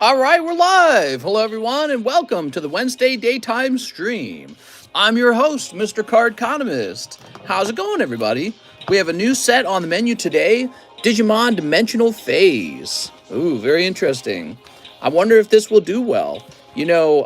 All right, we're live. Hello, everyone, and welcome to the Wednesday daytime stream. I'm your host, TheCardconomist. How's it going, everybody? We have a new set on the menu today, Digimon Dimensional Phase. Ooh, very interesting. I wonder if this will do well. You know,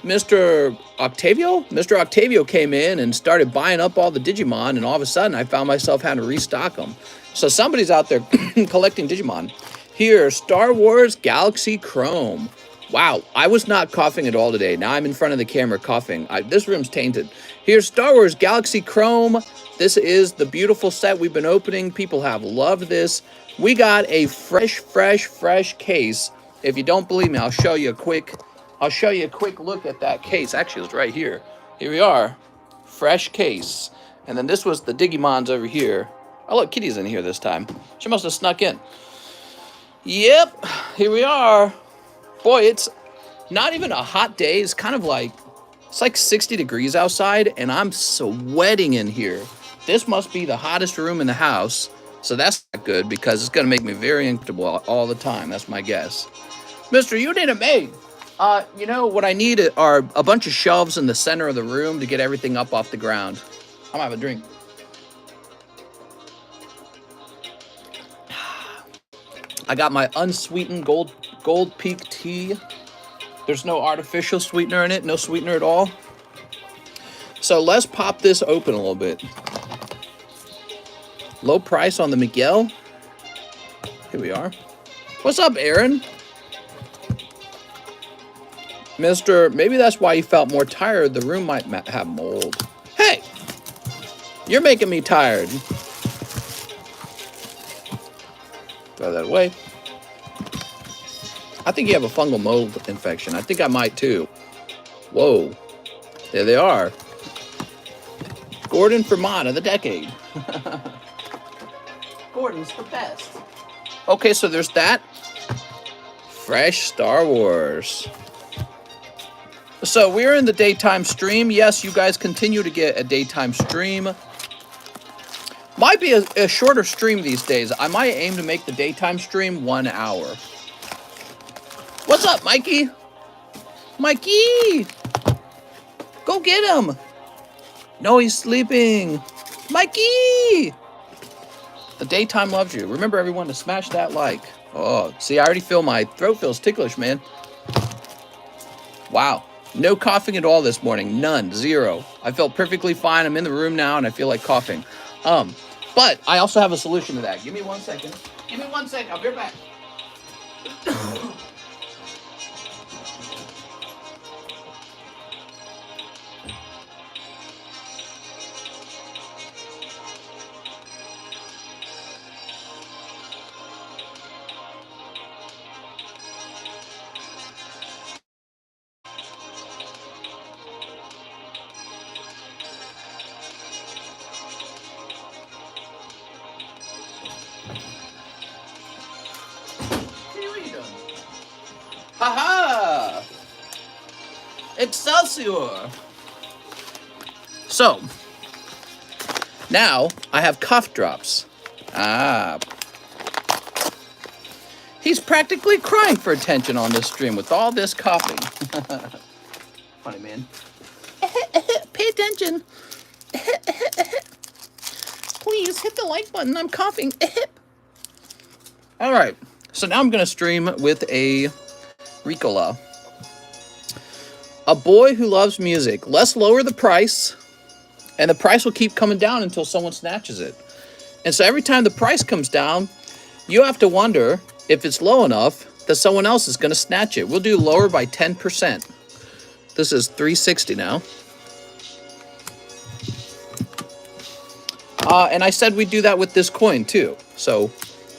Mr. Octavio came in and started buying up all the Digimon, and all of a sudden I found myself having to restock them. So somebody's out there collecting Digimon. Here, Star Wars Galaxy Chrome. Wow, I was not coughing at all today. Now I'm in front of the camera coughing. This room's tainted. Here's Star Wars Galaxy Chrome. This is the beautiful set we've been opening. People have loved this. We got a fresh case. If you don't believe me, I'll show you a quick look at that case. Actually, it's right here. Here we are. Fresh case. And then this was the Digimons over here. Oh, look, Kitty's in here this time. She must have snuck in. Yep, here we are. Boy, it's not even a hot day. It's kind of like, it's like 60 degrees outside, and I'm sweating in here. This must be the hottest room in the house, so that's not good because it's going to make me very uncomfortable all the time. That's my guess. Mister, you need a maid. You know, what I need are a bunch of shelves in the center of the room to get everything up off the ground. I'm going to have a drink. I got my unsweetened gold peak tea. There's no artificial sweetener in it, no sweetener at all. So let's pop this open a little bit. Low price on the Miguel. Here we are. What's up, Aaron? Mister, maybe that's why you felt more tired. The room might have mold. Hey, you're making me tired. Throw that away. I think you have a fungal mold infection. I think I might too. Whoa. There they are. Gordon Fremont of the decade. Gordon's the best. Okay, so there's that. Fresh Star Wars. So we're in the daytime stream. Yes, you guys continue to get a daytime stream. Might be a shorter stream these days. I might aim to make the daytime stream 1 hour. What's up, Mikey? Mikey! Go get him! No, he's sleeping. Mikey! The daytime loves you. Remember, everyone, to smash that like. Oh, see, I already feel my throat feels ticklish, man. Wow. No coughing at all this morning. None. Zero. I felt perfectly fine. I'm in the room now, and I feel like coughing. But I also have a solution to that. Give me 1 second. Give me 1 second. I'll be right back. Haha! Excelsior! So, now I have cough drops. He's practically crying for attention on this stream with all this coughing. Funny, man. Pay attention. Please hit the like button. I'm coughing. All right. So now I'm going to stream with a Ricola. A boy who loves music. Let's lower the price, and the price will keep coming down until someone snatches it. And so every time the price comes down, you have to wonder if it's low enough that someone else is going to snatch it. We'll do lower by 10%. This is $3.60 now. And I said we'd do that with this coin too. So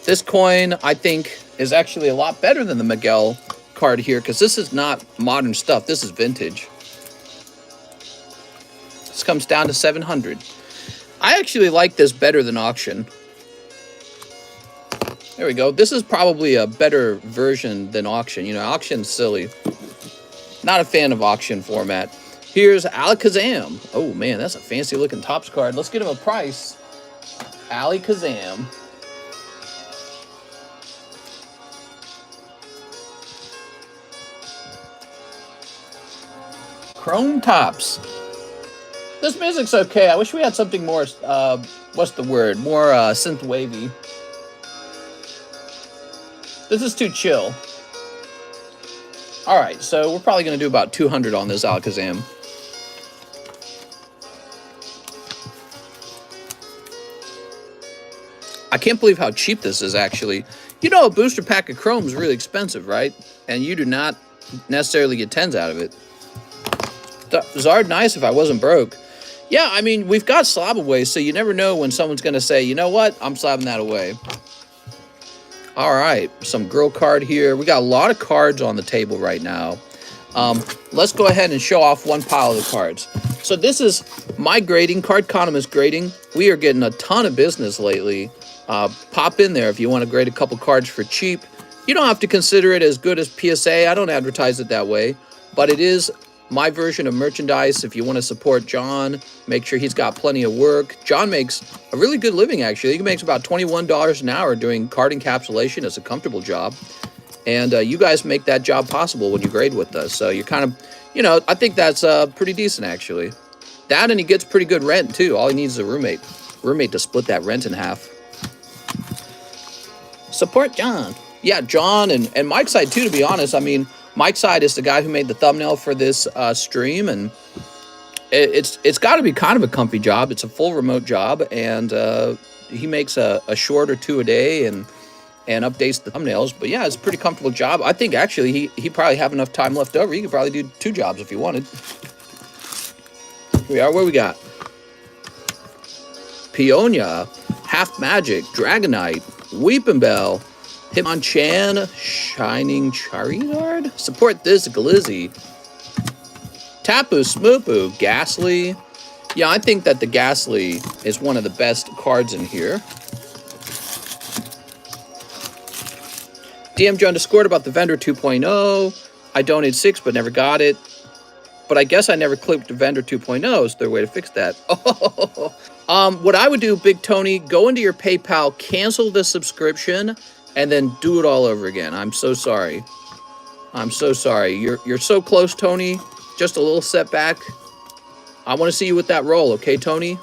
this coin, I think, is actually a lot better than the Miguel card here, because this is not modern stuff. This is vintage. This comes down to 700. I actually like this better than auction. There we go. This is probably a better version than auction. You know, auction's silly. Not a fan of auction format. Here's Alakazam. Oh man, that's a fancy looking Topps card. Let's get him a price. Alakazam. Chrome tops. This music's okay. I wish we had something more, what's the word? More synth wavy. This is too chill. Alright, so we're probably going to do about 200 on this Alakazam. I can't believe how cheap this is, actually. You know, a booster pack of Chrome is really expensive, right? And you do not necessarily get 10s out of it. Zard nice if I wasn't broke. Yeah, I mean, we've got SLAB-AWAY, so you never know when someone's going to say, you know what, I'm slabbing that away. All right, some girl card here. We got a lot of cards on the table right now. Let's go ahead and show off one pile of the cards. So this is my grading, TheCardconomist grading. We are getting a ton of business lately. Pop in there if you want to grade a couple cards for cheap. You don't have to consider it as good as PSA. I don't advertise it that way, but it is my version of merchandise. If you want to support John, make sure he's got plenty of work. John makes a really good living, actually. He makes about $21 an hour doing card encapsulation. It's a comfortable job. And you guys make that job possible when you grade with us. So you're kind of, you know, I think that's pretty decent, actually. That, and he gets pretty good rent, too. All he needs is a roommate. Roommate to split that rent in half. Support John. Yeah, John and Mike's side, too, to be honest. I mean, Mike's side is the guy who made the thumbnail for this stream, and it's got to be kind of a comfy job. It's a full remote job, and he makes a short or two a day and updates the thumbnails. But yeah, it's a pretty comfortable job. I think actually he probably have enough time left over. He could probably do 2 jobs if he wanted. Here we are. What we got? Peonia, Half Magic, Dragonite, Weepinbell, Hitmonchan, Shining Charizard. Support this Glizzy. Tapu Smoopu, Ghastly. Yeah, I think that the Ghastly is one of the best cards in here. DMJ underscored about the vendor 2.0. I donated 6 but never got it. But I guess I never clicked the vendor 2.0. Is there a way to fix that? What I would do, Big Tony, go into your PayPal, cancel the subscription, and then do it all over again. I'm so sorry. I'm so sorry. You're so close, Tony. Just a little setback. I want to see you with that roll, okay, Tony?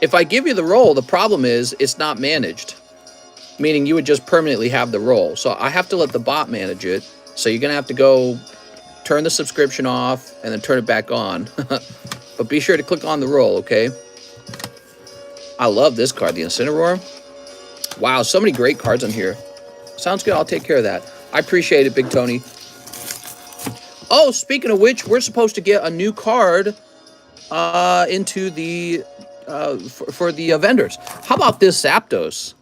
If I give you the roll, the problem is it's not managed. Meaning you would just permanently have the roll. So I have to let the bot manage it. So you're going to have to go turn the subscription off and then turn it back on. But be sure to click on the roll, okay? I love this card, the Incineroar. Wow, so many great cards on here. Sounds good. I'll take care of that. I appreciate it, Big Tony. Oh, speaking of which, we're supposed to get a new card into the for the vendors. How about this Zapdos?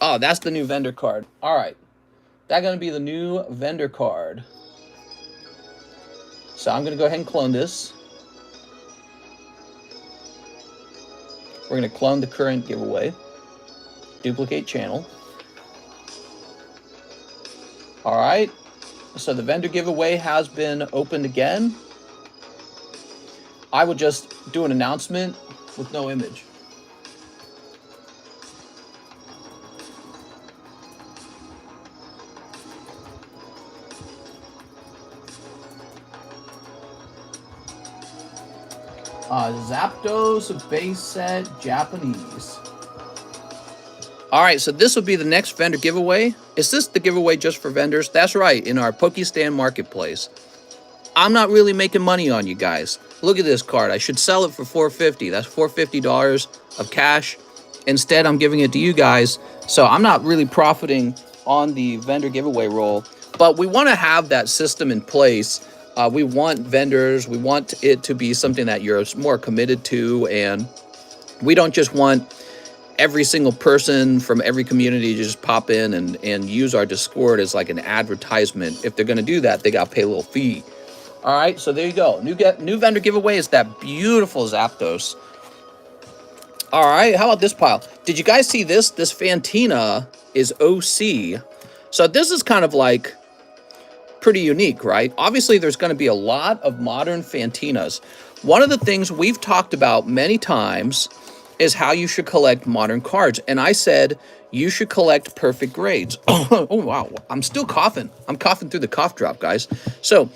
Oh, that's the new vendor card. All right. That's going to be the new vendor card. So I'm going to go ahead and clone this. We're going to clone the current giveaway. Duplicate channel. All right. So the vendor giveaway has been opened again. I will just do an announcement with no image. Zapdos base set Japanese. All right, so this will be the next vendor giveaway. Is this the giveaway just for vendors? That's right, in our Pokestan marketplace. I'm not really making money on you guys. Look at this card. I should sell it for $450. That's $450 of cash. Instead, I'm giving it to you guys. So I'm not really profiting on the vendor giveaway roll. But we want to have that system in place. We want vendors. We want it to be something that you're more committed to. And we don't just want every single person from every community to just pop in and use our Discord as like an advertisement. If they're going to do that, they got to pay a little fee. All right, so there you go. New vendor giveaway is that beautiful Zapdos. All right, how about this pile? Did you guys see this? This Fantina is OC. So this is kind of like pretty unique, right? Obviously, there's going to be a lot of modern Fantinas. One of the things we've talked about many times is how you should collect modern cards. And I said you should collect perfect grades. Oh, wow. I'm still coughing. I'm coughing through the cough drop, guys. So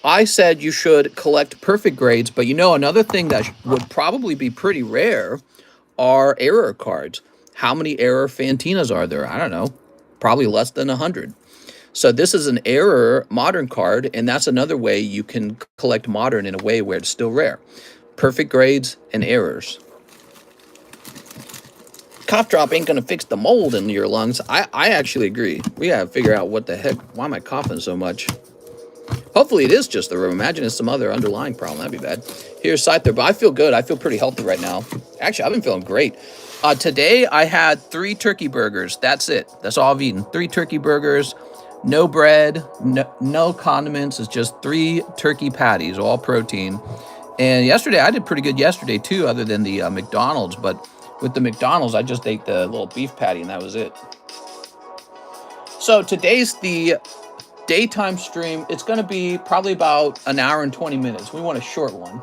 I said you should collect perfect grades, but you know, another thing that would probably be pretty rare are error cards. How many error Fantinas are there? I don't know. Probably less than 100. So this is an error modern card, and that's another way you can collect modern in a way where it's still rare. Perfect grades and errors. Cough drop ain't gonna fix the mold in your lungs. I actually agree. We gotta figure out what the heck. Why am I coughing so much? Hopefully it is just the room. Imagine it's some other underlying problem. That'd be bad. Here's Scyther, but I feel good. I feel pretty healthy right now. Actually, I've been feeling great. Today I had 3 turkey burgers. That's it. That's all I've eaten. 3 turkey burgers. No bread, no condiments. It's just 3 turkey patties, all protein. And yesterday, I did pretty good yesterday too, other than the McDonald's. But with the McDonald's, I just ate the little beef patty and that was it. So today's the daytime stream. It's going to be probably about an hour and 20 minutes. We want a short one.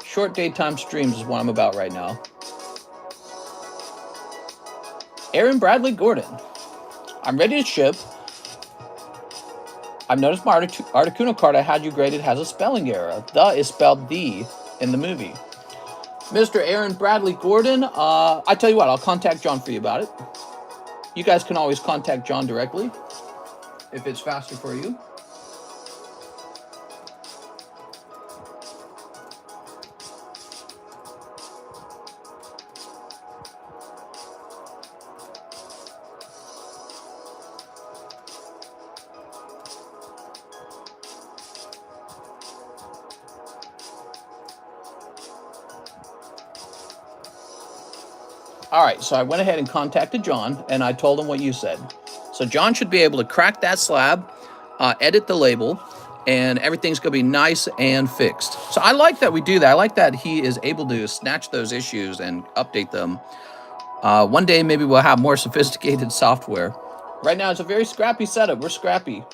Short daytime streams is what I'm about right now. Aaron Bradley Gordon. I'm ready to ship. I've noticed my Articuno card I had you graded has a spelling error. The is spelled the in the movie. Mr. Aaron Bradley Gordon, I tell you what, I'll contact John for you about it. You guys can always contact John directly if it's faster for you. All right, so I went ahead and contacted John, and I told him what you said. So John should be able to crack that slab, edit the label, and everything's going to be nice and fixed. So I like that we do that. I like that he is able to snatch those issues and update them. One day, maybe we'll have more sophisticated software. Right now, it's a very scrappy setup. We're scrappy.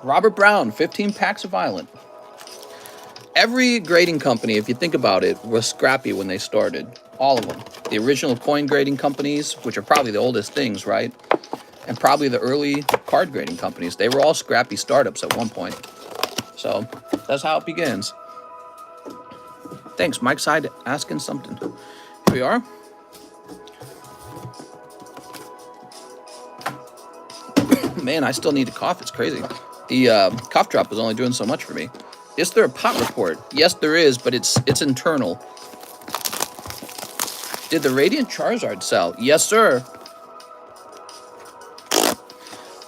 Robert Brown, 15 packs of Violent. Every grading company, if you think about it, was scrappy when they started. All of them. The original coin grading companies, which are probably the oldest things, right? And probably the early card grading companies. They were all scrappy startups at one point. So that's how it begins. Thanks, Mike Side asking something. Here we are. Man, I still need to cough. It's crazy. The cough drop is only doing so much for me. Is there a pot report? Yes, there is, but it's internal. Did the Radiant Charizard sell? Yes, sir.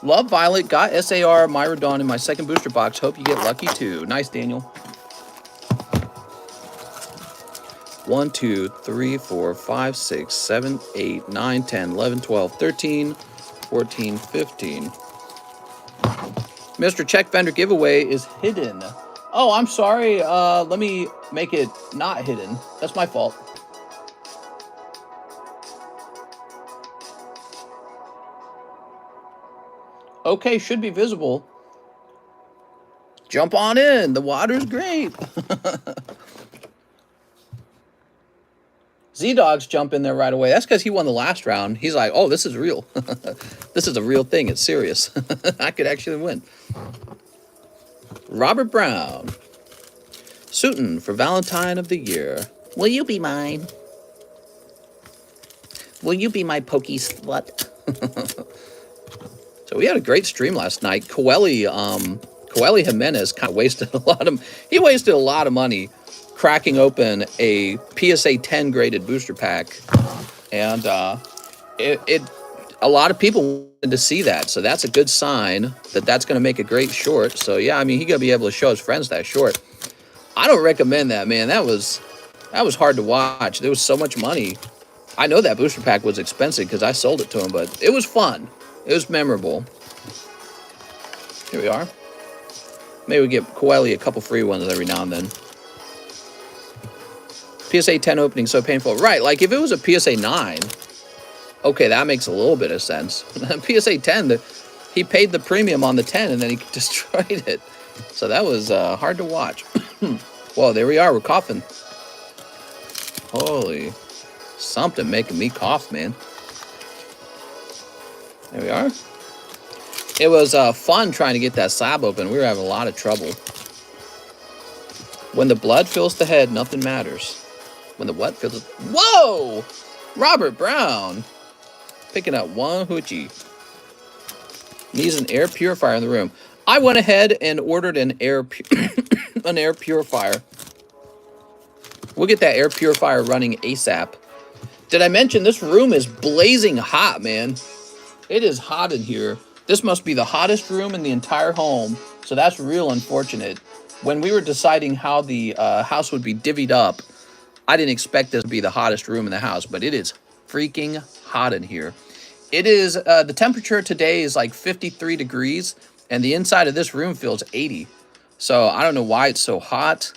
Love Violet. Got SAR Myrodon in my second booster box. Hope you get lucky too. Nice, Daniel. 1, 2, 3, 4, 5, 6, 7, 8, 9, 10, 11, 12, 13, 14, 15. Mr. Check Vendor giveaway is hidden. Oh, I'm sorry. Let me make it not hidden. That's my fault. Okay, should be visible. Jump on in. The water's great. Z-Dogs jump in there right away. That's because he won the last round. He's like, oh, this is real. This is a real thing. It's serious. I could actually win. Robert Brown. Suitin for Valentine of the Year. Will you be mine? Will you be my pokey slut? So we had a great stream last night. Coeli Jimenez kind of wasted a lot of money cracking open a PSA 10 graded booster pack, and a lot of people wanted to see that, so that's a good sign that that's going to make a great short. So yeah, I mean, he's going to be able to show his friends that short. I don't recommend that, man. That was hard to watch. There was so much money. I know that booster pack was expensive because I sold it to him, but it was fun. It was memorable. Here we are. Maybe we get Coeli a couple free ones every now and then. PSA 10 opening so painful. Right, like if it was a PSA 9, okay, that makes a little bit of sense. PSA 10, he paid the premium on the 10 and then he destroyed it. So that was hard to watch. Whoa, there we are. We're coughing. Holy, something making me cough, man. There we are. It was fun trying to get that slab open. We were having a lot of trouble. When the blood fills the head, nothing matters. When the what fills... Whoa! Robert Brown. Picking up one hoochie. Needs an air purifier in the room. I went ahead and ordered an air purifier. We'll get that air purifier running ASAP. Did I mention this room is blazing hot, man? It is hot in here. This must be the hottest room in the entire home. So that's real unfortunate. When we were deciding how the house would be divvied up, I didn't expect this to be the hottest room in the house, but it is freaking hot in here. It is, the temperature today is like 53 degrees, and the inside of this room feels 80. So I don't know why it's so hot.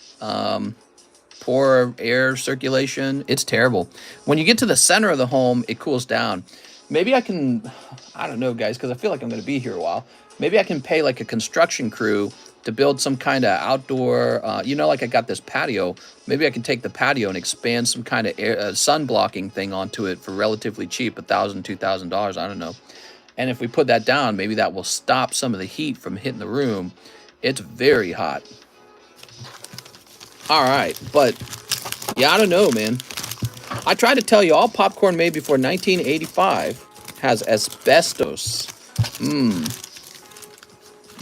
Poor air circulation. It's terrible. When you get to the center of the home, it cools down. Maybe I can, I don't know, guys, because I feel like I'm going to be here a while. Maybe I can pay like a construction crew to build some kind of outdoor, you know, like I got this patio. Maybe I can take the patio and expand some kind of air, sun blocking thing onto it for relatively cheap, $1,000, $2,000, I don't know. And if we put that down, maybe that will stop some of the heat from hitting the room. It's very hot. All right, but yeah, I don't know, man. I tried to tell you, all popcorn made before 1985 has asbestos.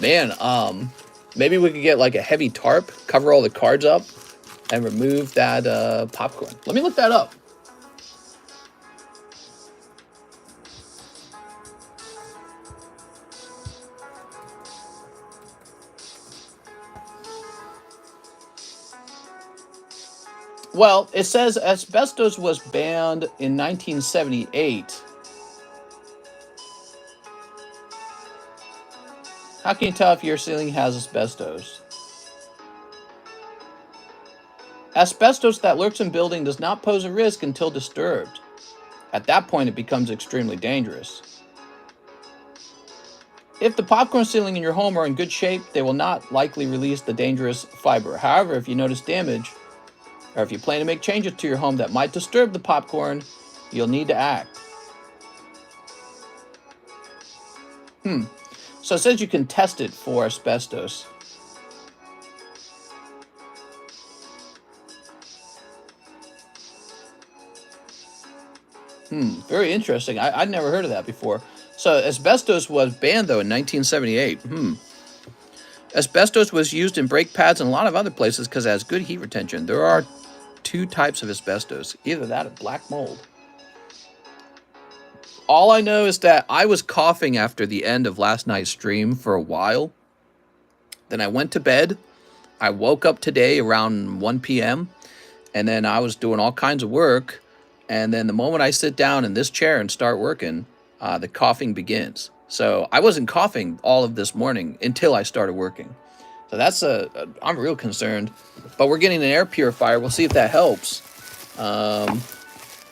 Man, maybe we could get like a heavy tarp, cover all the cards up, and remove that popcorn. Let me look that up. Well, it says asbestos was banned in 1978. How can you tell if your ceiling has asbestos? Asbestos that lurks in building does not pose a risk until disturbed. At that point, it becomes extremely dangerous. If the popcorn ceiling in your home are in good shape, they will not likely release the dangerous fiber. However, if you notice damage, or if you plan to make changes to your home that might disturb the popcorn, you'll need to act. So it says you can test it for asbestos. Very interesting. I'd never heard of that before. So asbestos was banned, though, in 1978. Asbestos was used in brake pads and a lot of other places because it has good heat retention. There are two types of asbestos, either that or black mold. All I know is that I was coughing after the end of last night's stream for a while. Then I went to bed. I woke up today around 1 p.m. And then I was doing all kinds of work. And then the moment I sit down in this chair and start working, the coughing begins. So I wasn't coughing all of this morning until I started working. So that's I'm real concerned. But we're getting an air purifier. We'll see if that helps.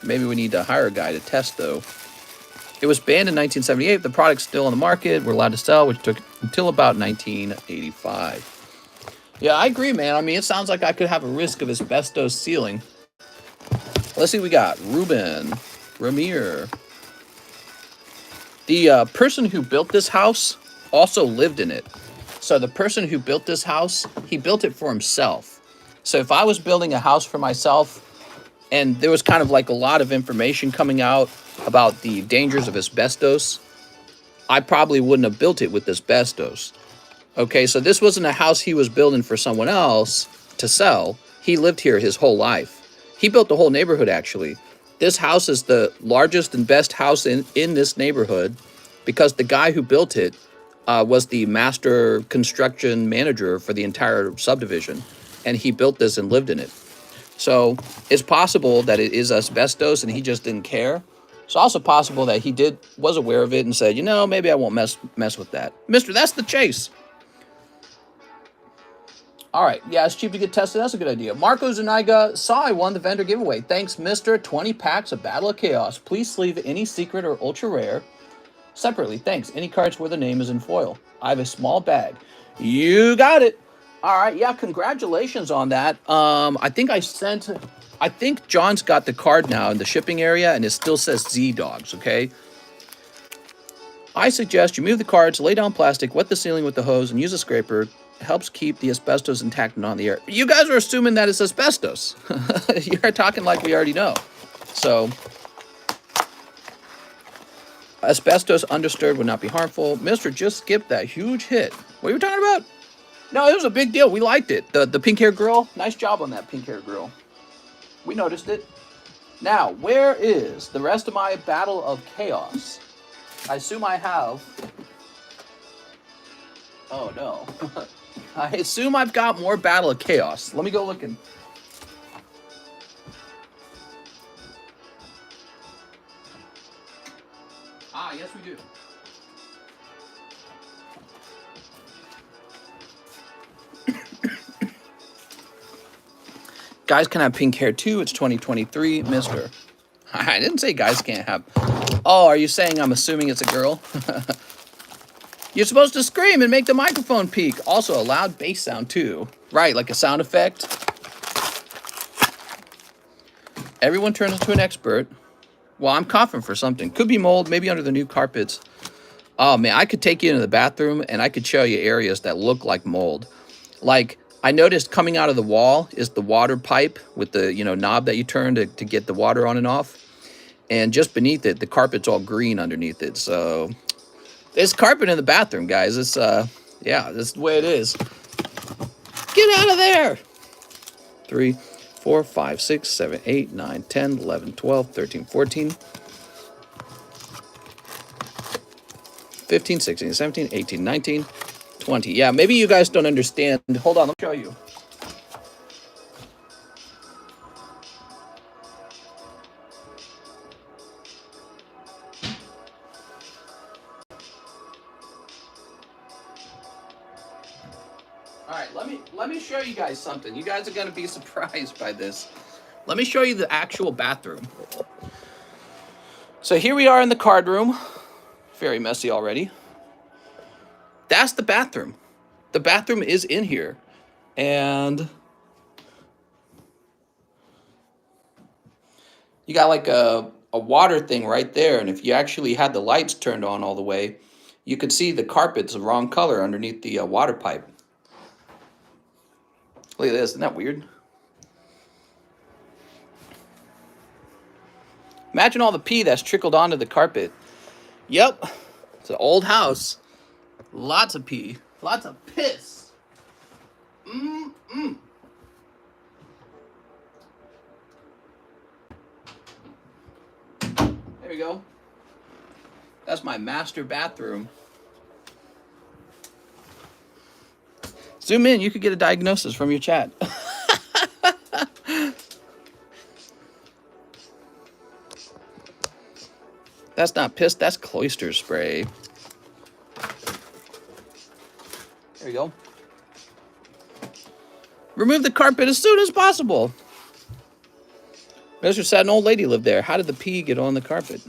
Maybe we need to hire a guy to test, though. It was banned in 1978. The product's still on the market. We're allowed to sell, which took until about 1985. Yeah, I agree, man. I mean, it sounds like I could have a risk of asbestos ceiling. Let's see what we got. Ruben. Ramir. The person who built this house also lived in it. So the person who built this house, he built it for himself. So if I was building a house for myself, and there was kind of like a lot of information coming out about the dangers of asbestos, I probably wouldn't have built it with asbestos. Okay, so this wasn't a house he was building for someone else to sell. He lived here his whole life. He built the whole neighborhood, actually. This house is the largest and best house in this neighborhood because the guy who built it was the master construction manager for the entire subdivision. And he built this and lived in it. So it's possible that it is asbestos and he just didn't care. It's also possible that he was aware of it and said, you know, maybe I won't mess with that. Mister, that's the chase. All right. Yeah, it's cheap to get tested. That's a good idea. Marco Zuniga saw I won the vendor giveaway. Thanks, Mister. 20 packs of Battle of Chaos. Please sleeve any secret or ultra rare separately. Thanks. Any cards where the name is in foil. I have a small bag. You got it. All right. Yeah, congratulations on that. I think John's got the card now in the shipping area, and it still says Z-Dogs, okay? I suggest you move the cards, lay down plastic, wet the ceiling with the hose, and use a scraper, helps keep the asbestos intact and on the air. You guys are assuming that it's asbestos. You're talking like we already know. So, asbestos undisturbed would not be harmful. Mister just skipped that huge hit. What are you talking about? No, it was a big deal. We liked it. The pink hair girl, nice job on that pink hair girl. We noticed it. Now, where is the rest of my Battle of Chaos? I assume I have... Oh, no. I assume I've got more Battle of Chaos. Let me go looking. Ah, yes we do. Guys can have pink hair too. It's 2023, mister. I didn't say guys can't have... Oh, are you saying I'm assuming it's a girl? You're supposed to scream and make the microphone peak. Also, a loud bass sound, too. Right, like a sound effect. Everyone turns into an expert. Well, I'm coughing for something. Could be mold, maybe under the new carpets. Oh, man, I could take you into the bathroom, and I could show you areas that look like mold. Like, I noticed coming out of the wall is the water pipe with the, knob that you turn to get the water on and off. And just beneath it, the carpet's all green underneath it, so... There's carpet in the bathroom, guys. It's, yeah, that's the way it is. Get out of there! 3, 4, 5, 6, 7, 8, 9, 10, 11, 12, 13, 14, 15, 16, 17, 18, 19, 20. Yeah, maybe you guys don't understand. Hold on, let me show you. All right, let me show you guys something. You guys are going to be surprised by this. Let me show you the actual bathroom. So here we are in the card room. Very messy already. That's the bathroom. The bathroom is in here. And you got like a water thing right there. And if you actually had the lights turned on all the way, you could see the carpet's the wrong color underneath the water pipe. Look at this, isn't that weird? Imagine all the pee that's trickled onto the carpet. Yep, it's an old house. Lots of pee, lots of piss. There we go. That's my master bathroom. Zoom in, you could get a diagnosis from your chat. That's not piss, that's cloister spray. There you go. Remove the carpet as soon as possible. Mr. said an old lady lived there. How did the pee get on the carpet?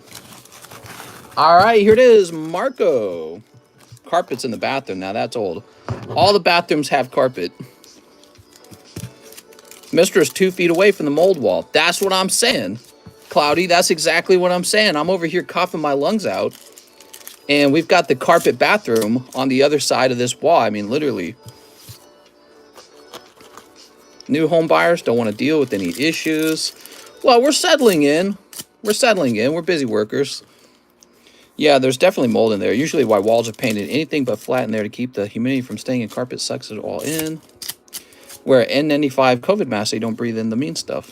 All right, here it is, Marco. Carpet's in the bathroom. Now that's old. All the bathrooms have carpet. Mister is 2 feet away from the mold wall. That's what I'm saying. Cloudy, that's exactly what I'm saying. I'm over here coughing my lungs out. And we've got the carpet bathroom on the other side of this wall. I mean, literally. New home buyers don't want to deal with any issues. Well, we're settling in. We're settling in. We're busy workers. Yeah, there's definitely mold in there. Usually why walls are painted anything but flat in there to keep the humidity from staying in. Carpet sucks it all in. Wear N95 COVID mask so you don't breathe in the mean stuff.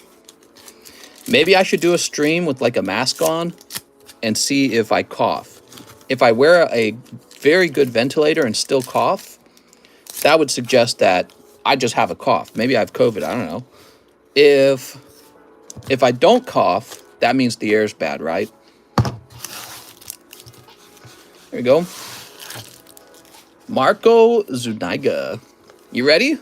Maybe I should do a stream with like a mask on and see if I cough. If I wear a very good ventilator and still cough, that would suggest that I just have a cough. Maybe I have COVID, I don't know. If I don't cough, that means the air's bad, right? There we go. Marco Zuniga. You ready?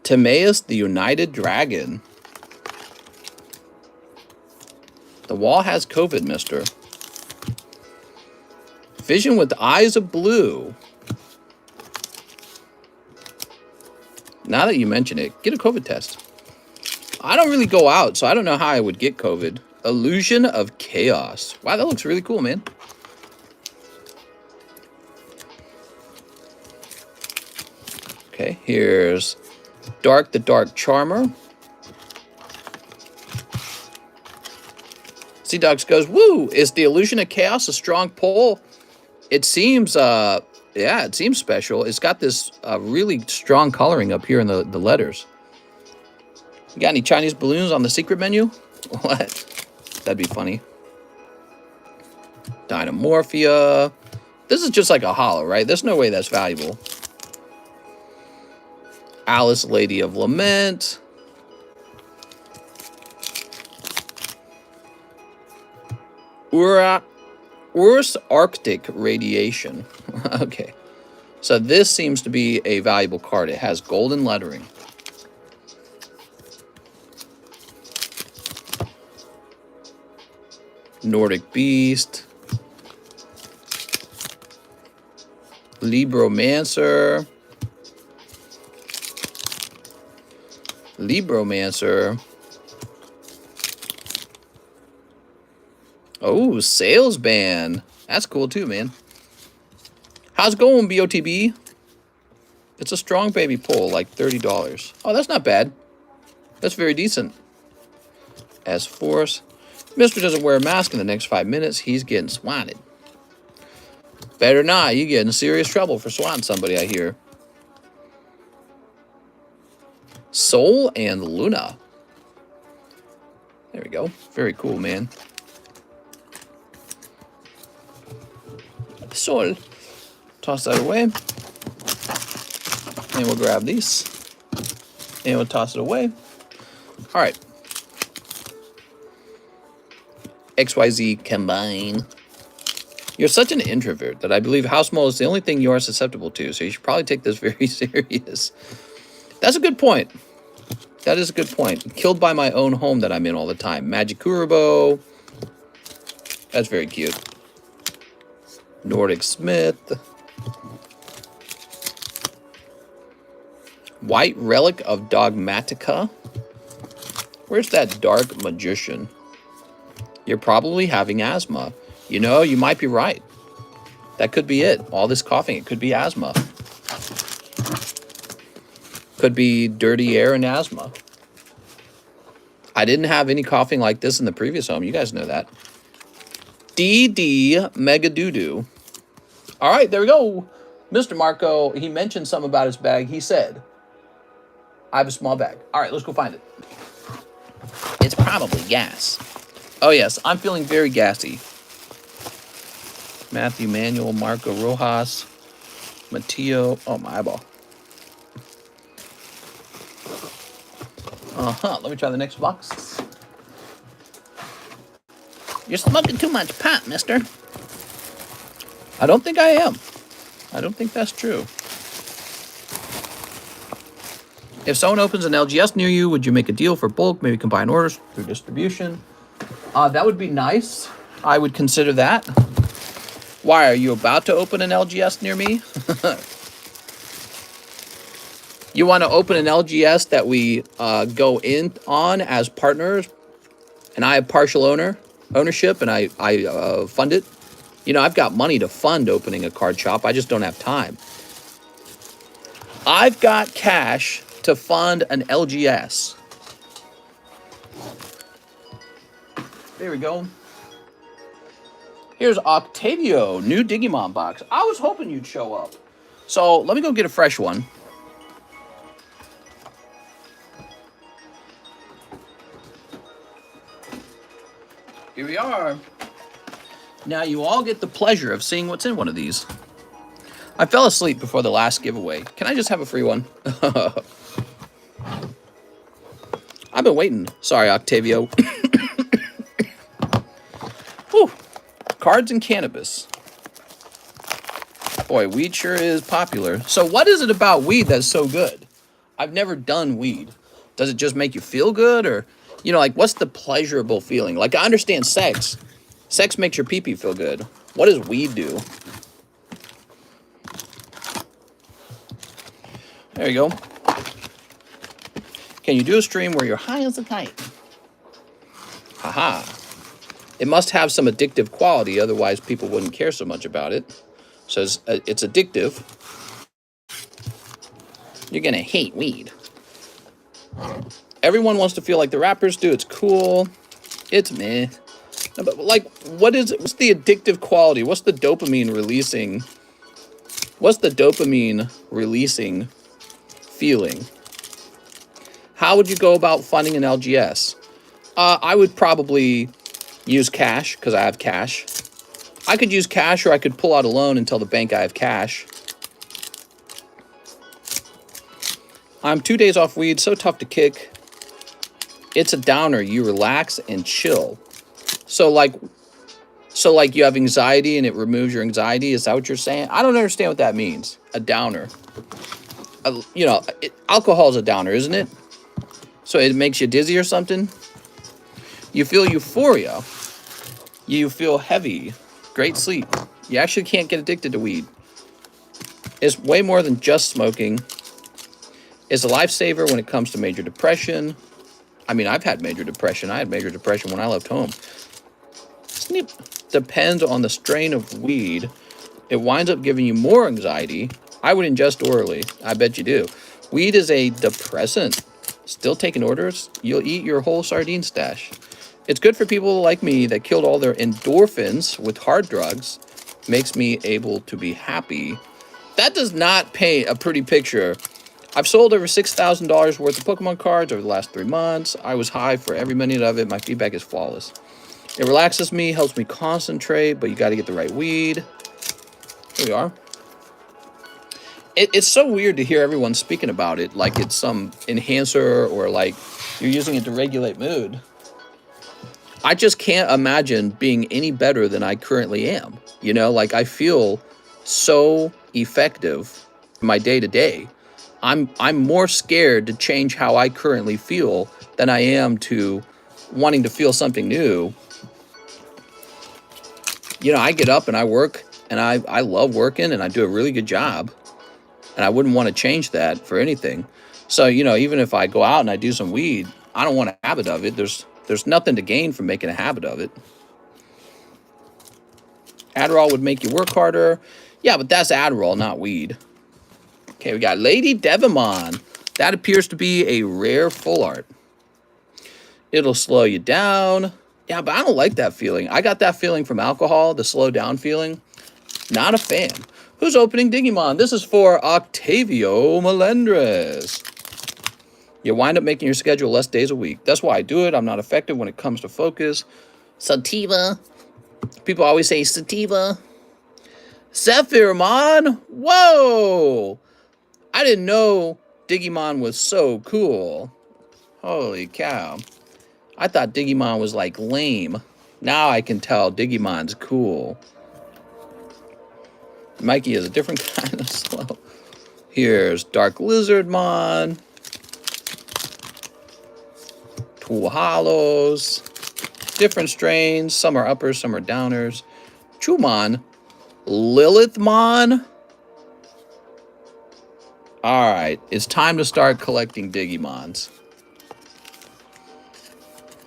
Timaeus the United Dragon. The wall has COVID, mister. Vision with eyes of blue. Now that you mention it, get a COVID test. I don't really go out, so I don't know how I would get COVID. Illusion of Chaos. Wow, that looks really cool, man. Okay, here's Dark the Dark Charmer. Sea Dogs goes, woo! Is the Illusion of Chaos a strong pull? It seems, yeah, it seems special. It's got this really strong coloring up here in the letters. You got any Chinese balloons on the secret menu? What? That'd be funny. Dynamorphia. This is just like a holo, right? There's no way that's valuable. Alice, Lady of Lament. Urs Arctic Radiation. Okay. So this seems to be a valuable card. It has golden lettering. Nordic Beast. Libromancer. Libromancer. Oh, Sales Ban. That's cool too, man. How's it going, BOTB? It's a strong baby pull, like $30. Oh, that's not bad. That's very decent. S-Force. Mister doesn't wear a mask in the next 5 minutes. He's getting swatted. Better not. You get in serious trouble for swatting somebody, I hear. Soul and Luna. There we go. Very cool, man. Soul. Toss that away. And we'll grab these. And we'll toss it away. All right. XYZ combine. You're such an introvert that I believe house mold is the only thing you are susceptible to, so you should probably take this very serious. That's a good point. That is a good point. Killed by my own home that I'm in all the time. Magic Kurobo. That's very cute. Nordic Smith. White Relic of Dogmatica. Where's that Dark Magician? You're probably having asthma. You know, you might be right. That could be it. All this coughing, it could be asthma. Could be dirty air and asthma. I didn't have any coughing like this in the previous home. You guys know that. DD Megadoodoo. All right, there we go. Mr. Marco, he mentioned something about his bag. He said, I have a small bag. All right, let's go find it. It's probably gas. Oh, yes, I'm feeling very gassy. Matthew Manuel, Marco Rojas, Matteo. Oh, my eyeball. Let me try the next box. You're smoking too much pot, mister. I don't think I am. I don't think that's true. If someone opens an LGS near you, would you make a deal for bulk? Maybe combine orders through distribution? That would be nice. I would consider that. Why, are you about to open an LGS near me? You want to open an LGS that we go in on as partners, and I have partial ownership, and I fund it? You know, I've got money to fund opening a card shop. I just don't have time. I've got cash to fund an LGS. There we go. Here's Octavio, new Digimon box. I was hoping you'd show up. So let me go get a fresh one. Here we are. Now you all get the pleasure of seeing what's in one of these. I fell asleep before the last giveaway. Can I just have a free one? I've been waiting. Sorry, Octavio. Whew. Cards and cannabis. Boy, weed sure is popular. So what is it about weed that's so good? I've never done weed. Does it just make you feel good? Or, you know, like, what's the pleasurable feeling? Like, I understand sex. Sex makes your pee-pee feel good. What does weed do? There you go. Can you do a stream where you're high as a kite? Haha. It must have some addictive quality, otherwise people wouldn't care so much about it. So it's addictive. you're gonna hate weed. Everyone wants to feel like the rappers do. It's cool. It's meh. But like, what's the addictive quality? What's the dopamine releasing? What's the dopamine releasing feeling? How would you go about funding an LGS? I would probably use cash because I have cash. I could use cash, or I could pull out a loan and tell the bank I have cash. I'm 2 days off weed, so tough to kick. It's a downer. You relax and chill. So like you have anxiety and it removes your anxiety. Is that what you're saying? I don't understand what that means. A downer. Alcohol is a downer, isn't it? So it makes you dizzy or something. You feel euphoria. You feel heavy. Great sleep. You actually can't get addicted to weed. It's way more than just smoking. It's a lifesaver when it comes to major depression. I mean, I've had major depression. I had major depression when I left home. Depends on the strain of weed. It winds up giving you more anxiety. I would ingest orally. I bet you do. Weed is a depressant. Still taking orders? You'll eat your whole sardine stash. It's good for people like me that killed all their endorphins with hard drugs. Makes me able to be happy. That does not paint a pretty picture. I've sold over $6,000 worth of Pokemon cards over the last 3 months. I was high for every minute of it. My feedback is flawless. It relaxes me, helps me concentrate, but you got to get the right weed. Here we are. It's so weird to hear everyone speaking about it like it's some enhancer or like you're using it to regulate mood. I just can't imagine being any better than I currently am. You know, like I feel so effective in my day-to-day. I'm more scared to change how I currently feel than I am to wanting to feel something new. You know, I get up and I work, and I love working, and I do a really good job. And I wouldn't want to change that for anything. So, you know, even if I go out and I do some weed, I don't want a habit of it. There's nothing to gain from making a habit of it. Adderall would make you work harder. Yeah, but that's Adderall, not weed. Okay, we got Lady Devimon. That appears to be a rare full art. It'll slow you down. Yeah, but I don't like that feeling. I got that feeling from alcohol, the slow down feeling. Not a fan. Who's opening Digimon? This is for Octavio Melendres. You wind up making your schedule less days a week. That's why I do it. I'm not effective when it comes to focus. Sativa. People always say sativa. Zephyrmon. Whoa! I didn't know Digimon was so cool. Holy cow. I thought Digimon was like lame. Now I can tell Digimon's cool. Mikey is a different kind of slow. Here's Dark Lizardmon. Two Hollows. Different strains. Some are uppers, some are downers. Chumon. Lilithmon. Alright, it's time to start collecting Digimons.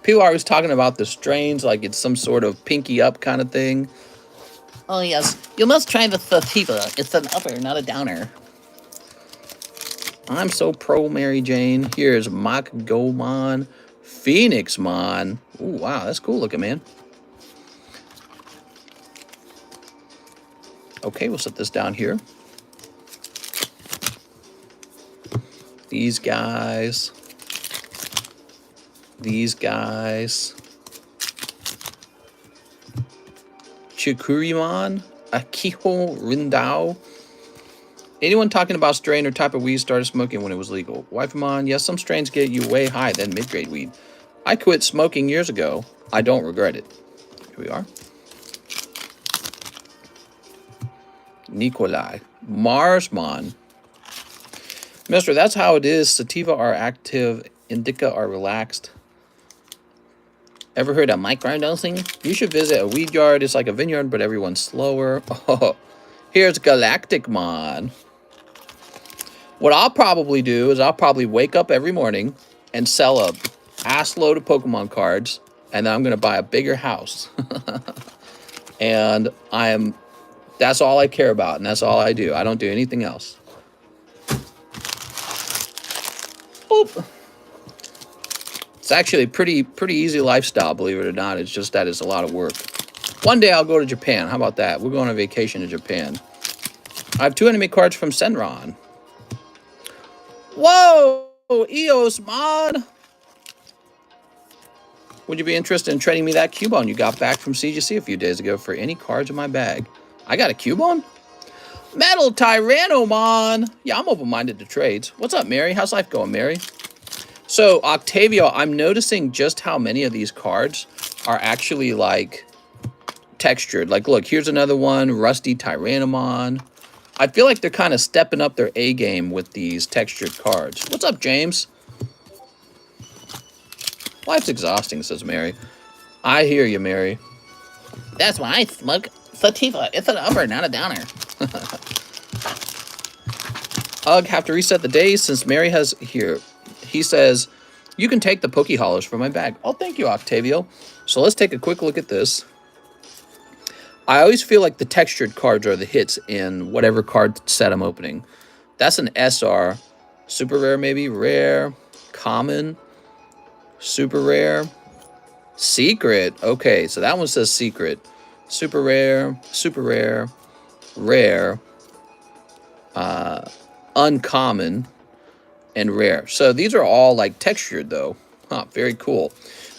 People are always talking about the strains like it's some sort of pinky up kind of thing. Oh yes, you must try the sativa. It's an upper, not a downer. I'm so pro Mary Jane. Here's Mach Gomon, Phoenixmon. Ooh, wow, that's cool looking, man. Okay, we'll set this down here. These guys. These guys. Chikurimon, Akiho Rindao. Anyone talking about strain or type of weed started smoking when it was legal? Wifemon, yes, some strains get you way high than mid-grade weed. I quit smoking years ago. I don't regret it. Here we are. Nikolai. Marsmon. Mister, that's how it is. Sativa are active. Indica are relaxed. Ever heard of microdosing? You should visit a weed yard. It's like a vineyard, but everyone's slower. Oh, here's Galacticmon. What I'll probably do is I'll probably wake up every morning and sell a ass load of Pokemon cards, and then I'm going to buy a bigger house. And that's all I care about, and that's all I do. I don't do anything else. Nope. It's actually a pretty easy lifestyle, believe it or not. It's just that it's a lot of work. One day I'll go to Japan. How about that? We're going on vacation to Japan. I have 2 enemy cards from Senron. Whoa! EOS mod! Would you be interested in trading me that Cubone you got back from CGC a few days ago for any cards in my bag? I got a Cubone? Metal Tyrannomon! Yeah, I'm open-minded to trades. What's up, Mary? How's life going, Mary? So, Octavio, I'm noticing just how many of these cards are actually, like, textured. Like, look, here's another one, Rusty Tyrannomon. I feel like they're kind of stepping up their A game with these textured cards. What's up, James? Life's exhausting, says Mary. I hear you, Mary. That's why I smoke sativa. It's an upper, not a downer. Ugh, have to reset the days since Mary has here. He says, you can take the Poke Hollers from my bag. Oh, thank you, Octavio. So let's take a quick look at this. I always feel like the textured cards are the hits in whatever card set I'm opening. That's an SR. Super rare, maybe. Rare. Common. Super rare. Secret. Okay, so that one says secret. Super rare. Super rare. Rare. Uncommon. And rare. So these are all like textured though. Huh, very cool.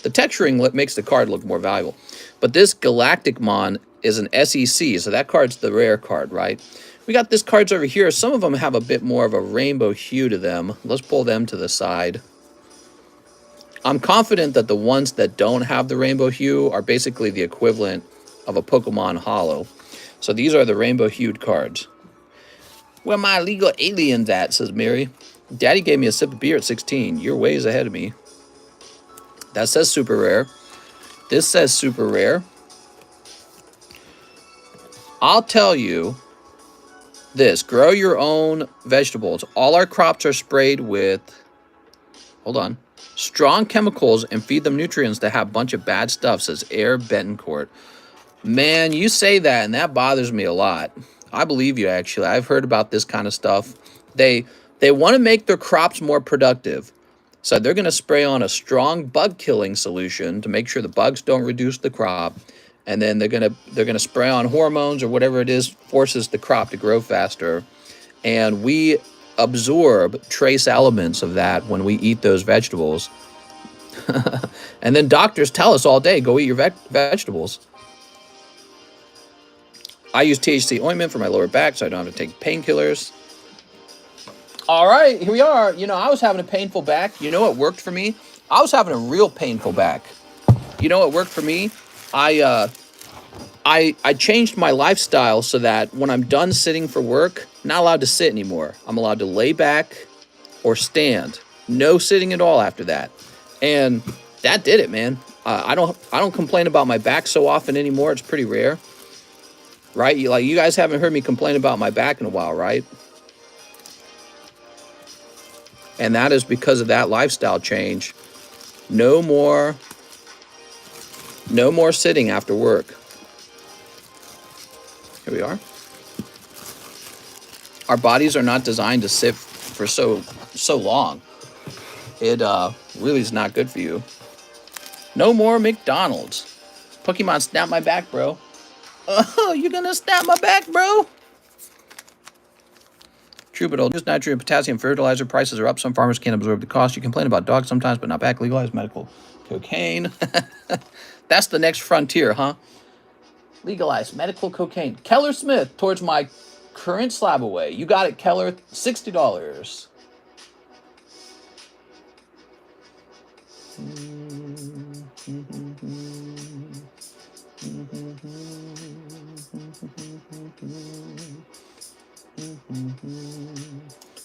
The texturing makes the card look more valuable. But this Galacticmon is an SEC, so that card's the rare card, right? We got these cards over here. Some of them have a bit more of a rainbow hue to them. Let's pull them to the side. I'm confident that the ones that don't have the rainbow hue are basically the equivalent of a Pokemon Holo. So these are the rainbow hued cards. Where my illegal aliens at, says Mary. Daddy gave me a sip of beer at 16. You're ways ahead of me. That says super rare. This says super rare. I'll tell you this. Grow your own vegetables. All our crops are sprayed with, hold on, strong chemicals and feed them nutrients that have a bunch of bad stuff, says Air Betancourt. Man, you say that and that bothers me a lot. I believe you, actually. I've heard about this kind of stuff. They want to make their crops more productive. So they're going to spray on a strong bug killing solution to make sure the bugs don't reduce the crop. And then they're going to spray on hormones or whatever it is, forces the crop to grow faster. And we absorb trace elements of that when we eat those vegetables. And then doctors tell us all day, go eat your vegetables. I use THC ointment for my lower back so I don't have to take painkillers. All right, here we are. You know, I was having a painful back. You know what worked for me? I was having a real painful back. You know what worked for me? I changed my lifestyle so that when I'm done sitting for work, I'm not allowed to sit anymore. I'm allowed to lay back or stand. No sitting at all after that. And that did it, man. I don't complain about my back so often anymore. It's pretty rare. Right? You guys haven't heard me complain about my back in a while, right? And that is because of that lifestyle change. No more sitting after work. Here we are. Our bodies are not designed to sit for so long. It really is not good for you. No more McDonald's. Pokemon, snap my back, bro. Oh, you're gonna snap my back, bro? True, but use nitrogen, potassium, fertilizer prices are up. Some farmers can't absorb the cost. You complain about dogs sometimes, but not back. Legalize medical cocaine. That's the next frontier, huh? Legalize medical cocaine. Keller Smith towards my current SLAB-AWAY. You got it, Keller. $60.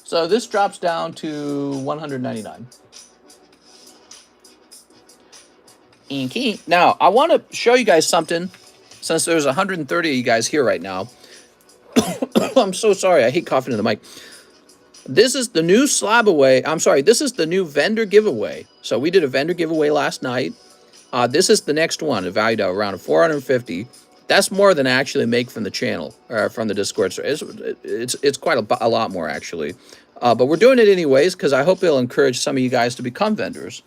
So this drops down to $199. Okay. Now, I want to show you guys something, since there's 130 of you guys here right now. I'm so sorry. I hate coughing in the mic. This is the new SLAB-AWAY. I'm sorry. This is the new vendor giveaway. So we did a vendor giveaway last night. This is the next one, valued at around $450. That's more than I actually make from the channel, or from the Discord. So it's quite a lot more, actually. But we're doing it anyways because I hope it'll encourage some of you guys to become vendors.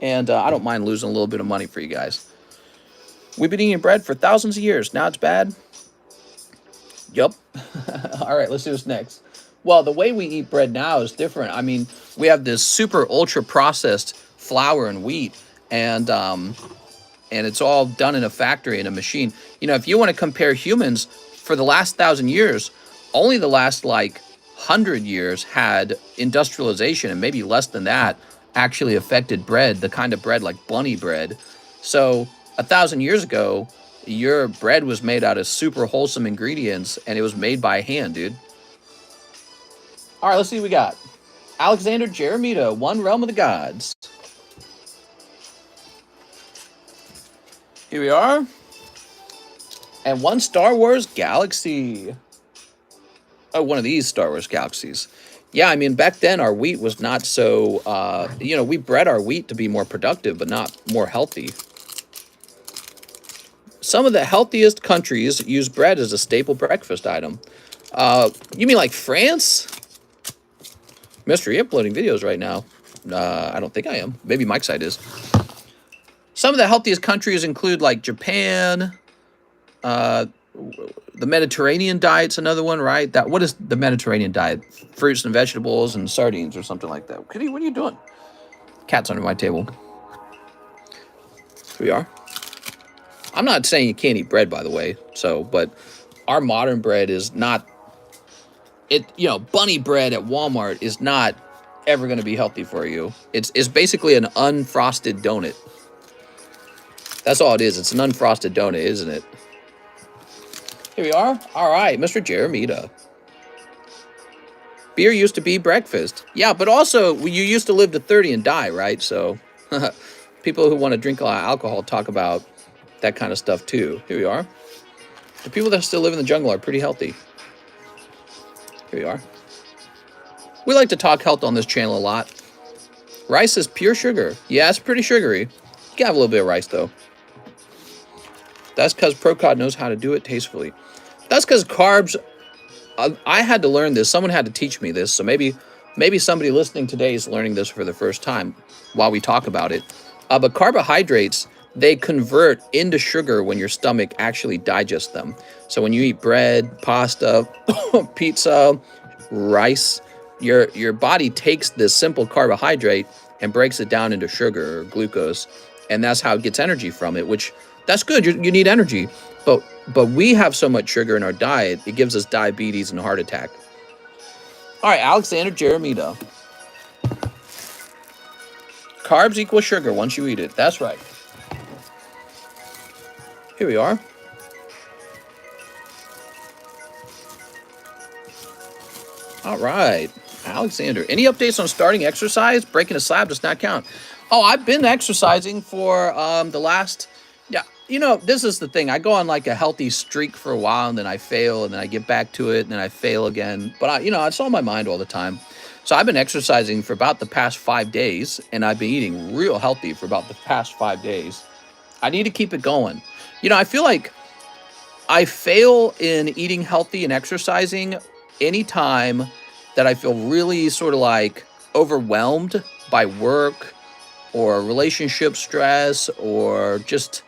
And I don't mind losing a little bit of money for you guys. We've been eating bread for thousands of years. Now it's bad. Yup. All right, let's do this next. Well, the way we eat bread now is different. I mean, we have this super ultra processed flour and wheat, and it's all done in a factory in a machine. You know, if you want to compare humans, for the last 1,000 years, only the last like 100 years had industrialization, and maybe less than that actually affected bread, the kind of bread like bunny bread. So 1,000 years ago, your bread was made out of super wholesome ingredients, and it was made by hand, dude. All right, let's see what we got. Alexander Jeremita, One Realm of the Gods. Here we are. And one Star Wars Galaxy. Oh, one of these Star Wars Galaxies. Yeah, I mean, back then our wheat was not so, you know, we bred our wheat to be more productive, but not more healthy. Some of the healthiest countries use bread as a staple breakfast item. You mean like France? Mister, you're uploading videos right now. I don't think I am. Maybe Mike's side is. Some of the healthiest countries include like Japan. The Mediterranean diet's another one, right? What is the Mediterranean diet? Fruits and vegetables and sardines or something like that. Kitty, what are you doing? Cat's under my table. Here we are. I'm not saying you can't eat bread, by the way. But our modern bread is not. You know, bunny bread at Walmart is not ever going to be healthy for you. It's basically an unfrosted donut. That's all it is. It's an unfrosted donut, isn't it? Here we are. All right, Mr. Jeremita. Beer used to be breakfast. Yeah, but also you used to live to 30 and die, right? So people who want to drink a lot of alcohol talk about that kind of stuff too. Here we are. The people that still live in the jungle are pretty healthy. Here we are. We like to talk health on this channel a lot. Rice is pure sugar. Yeah, it's pretty sugary. You can have a little bit of rice, though. That's because ProCod knows how to do it tastefully. That's because carbs... I had to learn this. Someone had to teach me this. So maybe somebody listening today is learning this for the first time while we talk about it. But carbohydrates, they convert into sugar when your stomach actually digests them. So when you eat bread, pasta, pizza, rice, your body takes this simple carbohydrate and breaks it down into sugar or glucose, and that's how it gets energy from it, which that's good. You need energy, but we have so much sugar in our diet, it gives us diabetes and a heart attack. All right, Alexander Jeremita. Carbs equal sugar once you eat it. That's right. Here we are. All right, Alexander. Any updates on starting exercise? Breaking a slab does not count. Oh, I've been exercising for the last... Yeah, you know, this is the thing. I go on like a healthy streak for a while, and then I fail, and then I get back to it, and then I fail again. But, you know, it's on my mind all the time. So I've been exercising for about the past 5 days, and I've been eating real healthy for about the past 5 days. I need to keep it going. You know, I feel like I fail in eating healthy and exercising anytime that I feel really sort of like overwhelmed by work or relationship stress or just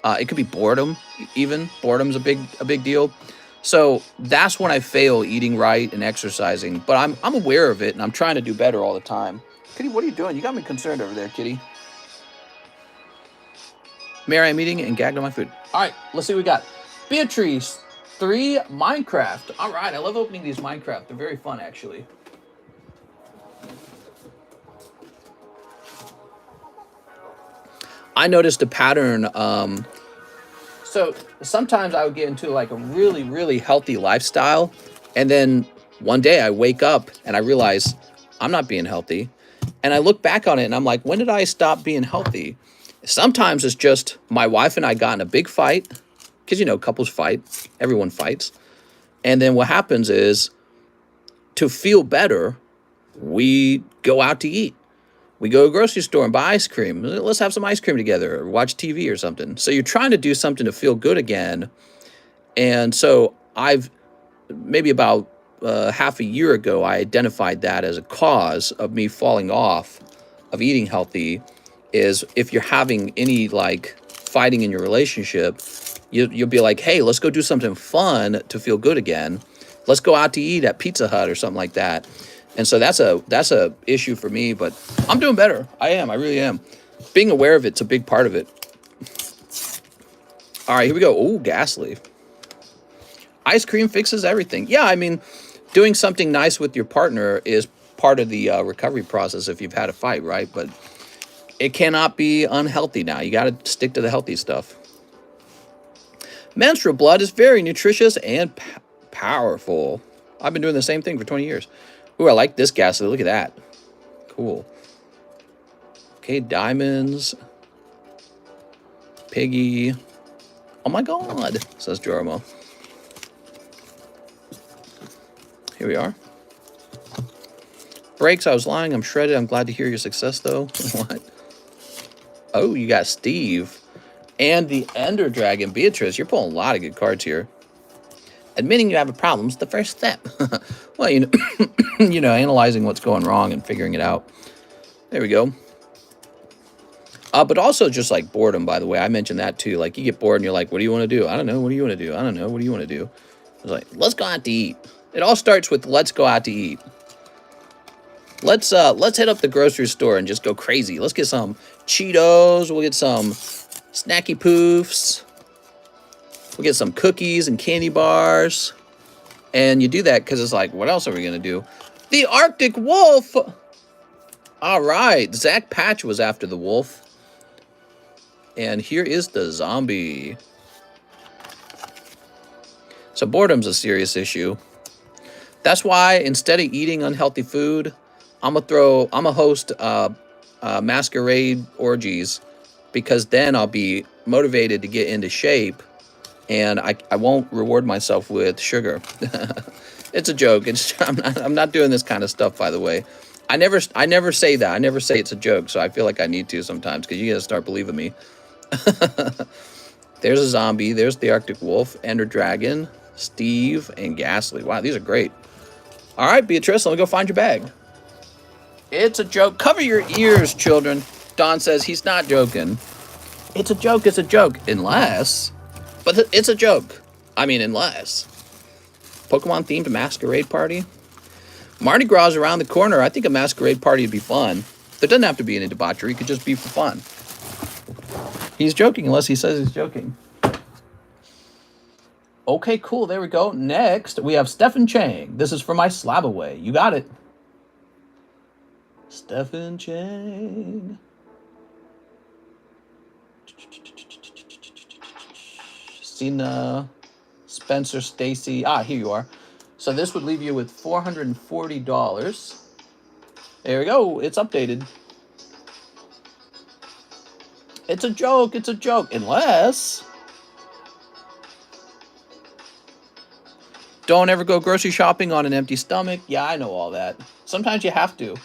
it could be boredom. Even boredom's a big deal. So that's when I fail eating right and exercising. But I'm aware of it, and I'm trying to do better all the time. Kitty, what are you doing? You got me concerned over there, Kitty. Mary, I'm eating and gagged on my food. All right, let's see what we got. Beatrice, 3 Minecraft. All right, I love opening these Minecraft. They're very fun, actually. I noticed a pattern. So sometimes I would get into like a really, really healthy lifestyle. And then one day I wake up and I realize I'm not being healthy. And I look back on it and I'm like, when did I stop being healthy? Sometimes it's just my wife and I got in a big fight. Because, you know, couples fight. Everyone fights. And then what happens is, to feel better, we go out to eat. We go to a grocery store and buy ice cream. Let's have some ice cream together or watch TV or something. So you're trying to do something to feel good again. And so I've maybe about half a year ago, I identified that as a cause of me falling off of eating healthy. Is if you're having any like fighting in your relationship, you'll be like, hey, let's go do something fun to feel good again. Let's go out to eat at Pizza Hut or something like that. And so that's a issue for me, but I'm doing better. I really am. Being aware of it's a big part of it. All right, here we go. Oh, gas leaf. Ice cream fixes everything. Yeah, I mean, doing something nice with your partner is part of the recovery process if you've had a fight, right? But it cannot be unhealthy now. You got to stick to the healthy stuff. Menstrual blood is very nutritious and powerful. I've been doing the same thing for 20 years. Ooh, I like this gas leaf. Look at that. Cool. Okay, diamonds. Piggy. Oh my god, says Jormo. Here we are. Brakes, I was lying. I'm shredded. I'm glad to hear your success, though. What? Oh, you got Steve. And the Ender Dragon. Beatrice, you're pulling a lot of good cards here. Admitting you have a problem is the first step. Well, you know, you know, analyzing what's going wrong and figuring it out. There we go. But also just like boredom, by the way. I mentioned that too. Like you get bored and you're like, what do you want to do? I don't know. What do you want to do? I don't know. What do you want to do? I was like, let's go out to eat. It all starts with let's go out to eat. Let's hit up the grocery store and just go crazy. Let's get some Cheetos. We'll get some snacky poofs. We'll get some cookies and candy bars. And you do that because it's like, what else are we going to do? The Arctic Wolf! All right. Zach Patch was after the wolf. And here is the zombie. So boredom's a serious issue. That's why instead of eating unhealthy food, I'm gonna host masquerade orgies, because then I'll be motivated to get into shape, and I won't reward myself with sugar. It's a joke. I'm not doing this kind of stuff, by the way. I never say that. I never say it's a joke, so I feel like I need to sometimes, because you gotta start believing me. There's a zombie. There's the Arctic Wolf, Ender Dragon, Steve, and Ghastly. Wow, these are great. All right, Beatrice, let me go find your bag. It's a joke. Cover your ears, children. Don says he's not joking. It's a joke. It's a joke. Unless... But it's a joke. I mean, unless... Pokemon-themed masquerade party? Mardi Gras is around the corner. I think a masquerade party would be fun. There doesn't have to be any debauchery. It could just be for fun. He's joking unless he says he's joking. Okay, cool. There we go. Next, we have Stephen Chang. This is for my SLAB-AWAY. You got it. Stephen Chang. Cena, Spencer, Stacy. Ah, here you are. So this would leave you with $440. There we go. It's updated. It's a joke. It's a joke. Unless... Don't ever go grocery shopping on an empty stomach. Yeah, I know all that. Sometimes you have to.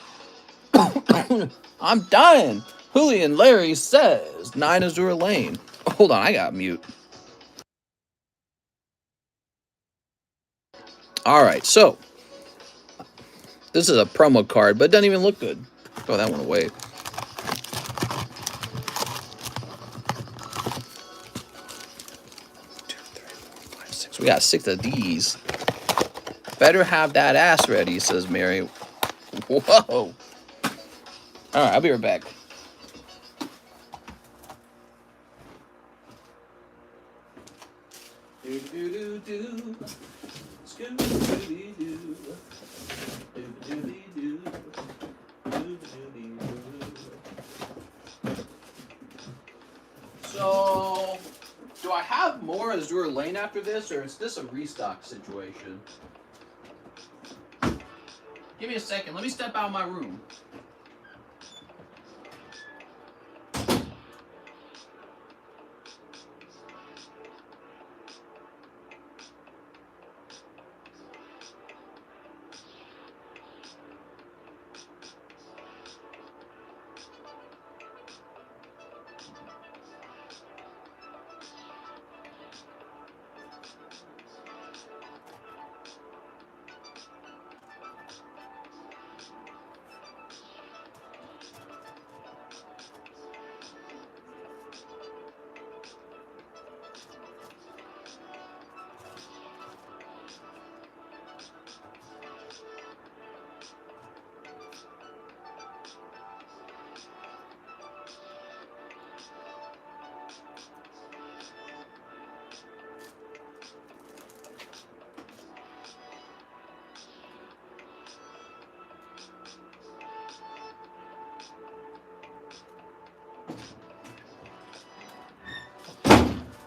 I'm dying. Julian Larry says 9 Azure Lane. Hold on, I got mute. All right, so this is a promo card, but it doesn't even look good. Throw that one away. We got 6 of these. Better have that ass ready, says Mary. Whoa. All right, I'll be right back. So... do I have more Azure Lane after this, or is this a restock situation? Give me a second. Let me step out of my room.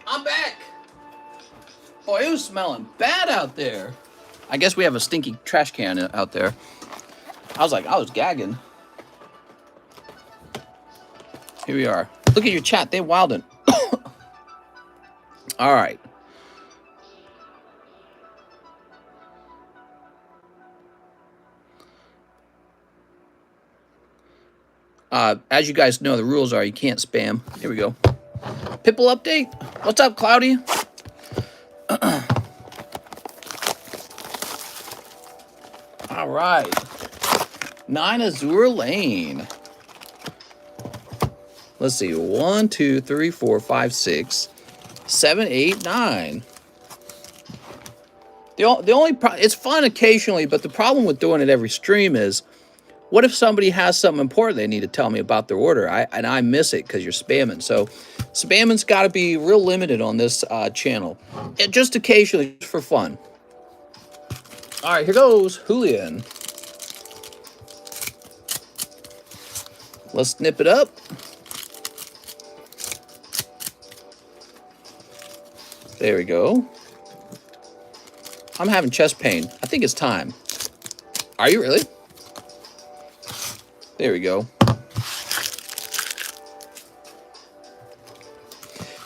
I'm back. Boy, it was smelling bad out there. I guess we have a stinky trash can out there. I was gagging. Here we are. Look at your chat. They wildin'. All right. As you guys know, the rules are you can't spam. Here we go. Pipple update. What's up, Cloudy? All right. 9 Azure Lane. Let's see. 1, 2, 3, 4, 5, 6, 7, 8, 9. The only it's fun occasionally, but the problem with doing it every stream is, what if somebody has something important they need to tell me about their order? And I miss it because you're spamming. So spamming's got to be real limited on this channel. Just occasionally, for fun. All right, here goes Julian. Let's snip it up. There we go. I'm having chest pain. I think it's time. Are you really? There we go.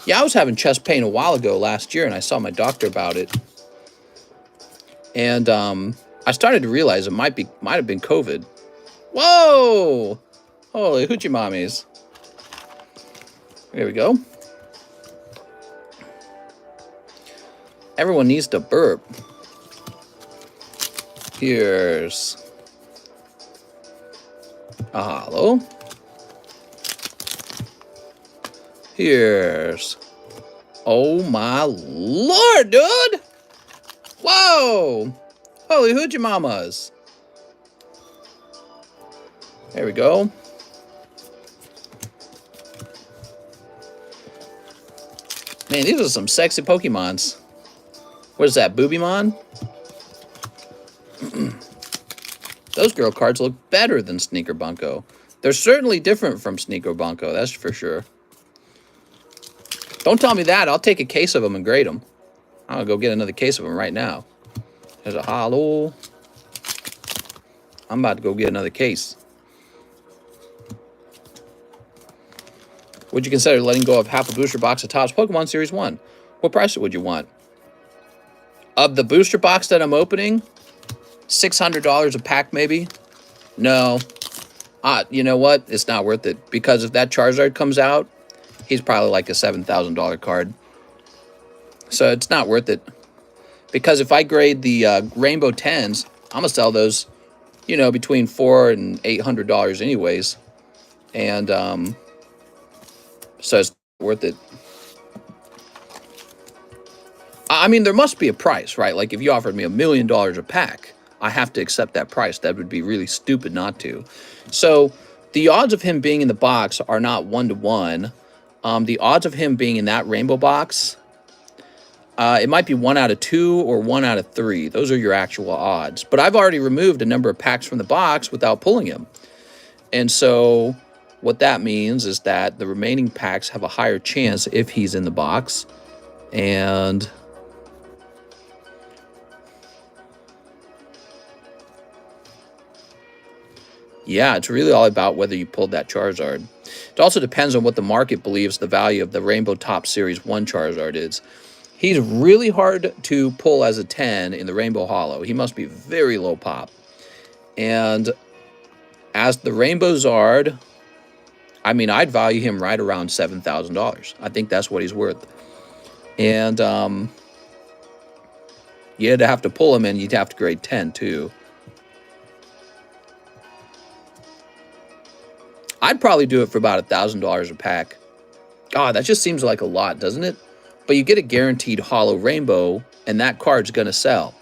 Yeah, I was having chest pain a while ago last year, and I saw my doctor about it. And I started to realize it might have been COVID. Whoa! Holy hoochie mommies. There we go. Everyone needs to burp. Here's a hollow. Here's... Oh my lord, dude! Whoa! Holy hoochie mamas. There we go. Man, these are some sexy Pokemons. What is that, Boobymon? Those girl cards look better than Sneaker Bunko. They're certainly different from Sneaker Bunko, that's for sure. Don't tell me that. I'll take a case of them and grade them. I'll go get another case of them right now. There's a hollow. I'm about to go get another case. Would you consider letting go of half a booster box of Topps Pokemon Series 1? What price would you want? Of the booster box that I'm opening, $600 a pack maybe? No. You know what? It's not worth it. Because if that Charizard comes out, he's probably like a $7,000 card. So it's not worth it. Because if I grade the Rainbow 10s, I'm going to sell those, you know, between $400 and $800 anyways. And so it's not worth it. I mean, there must be a price, right? Like if you offered me $1 million a pack, I have to accept that price. That would be really stupid not to. So the odds of him being in the box are not 1-to-1. The odds of him being in that rainbow box, it might be 1 out of 2 or 1 out of 3. Those are your actual odds. But I've already removed a number of packs from the box without pulling him. And so what that means is that the remaining packs have a higher chance if he's in the box. And yeah, it's really all about whether you pulled that Charizard. It also depends on what the market believes the value of the Rainbow Top Series 1 Charizard is. He's really hard to pull as a 10 in the Rainbow Hollow. He must be very low pop. And as the Rainbow Zard, I mean, I'd value him right around $7,000. I think that's what he's worth. And you'd have to pull him and you'd have to grade 10 too. I'd probably do it for about $1,000 a pack. God, that just seems like a lot, doesn't it? But you get a guaranteed hollow rainbow, and that card's going to sell.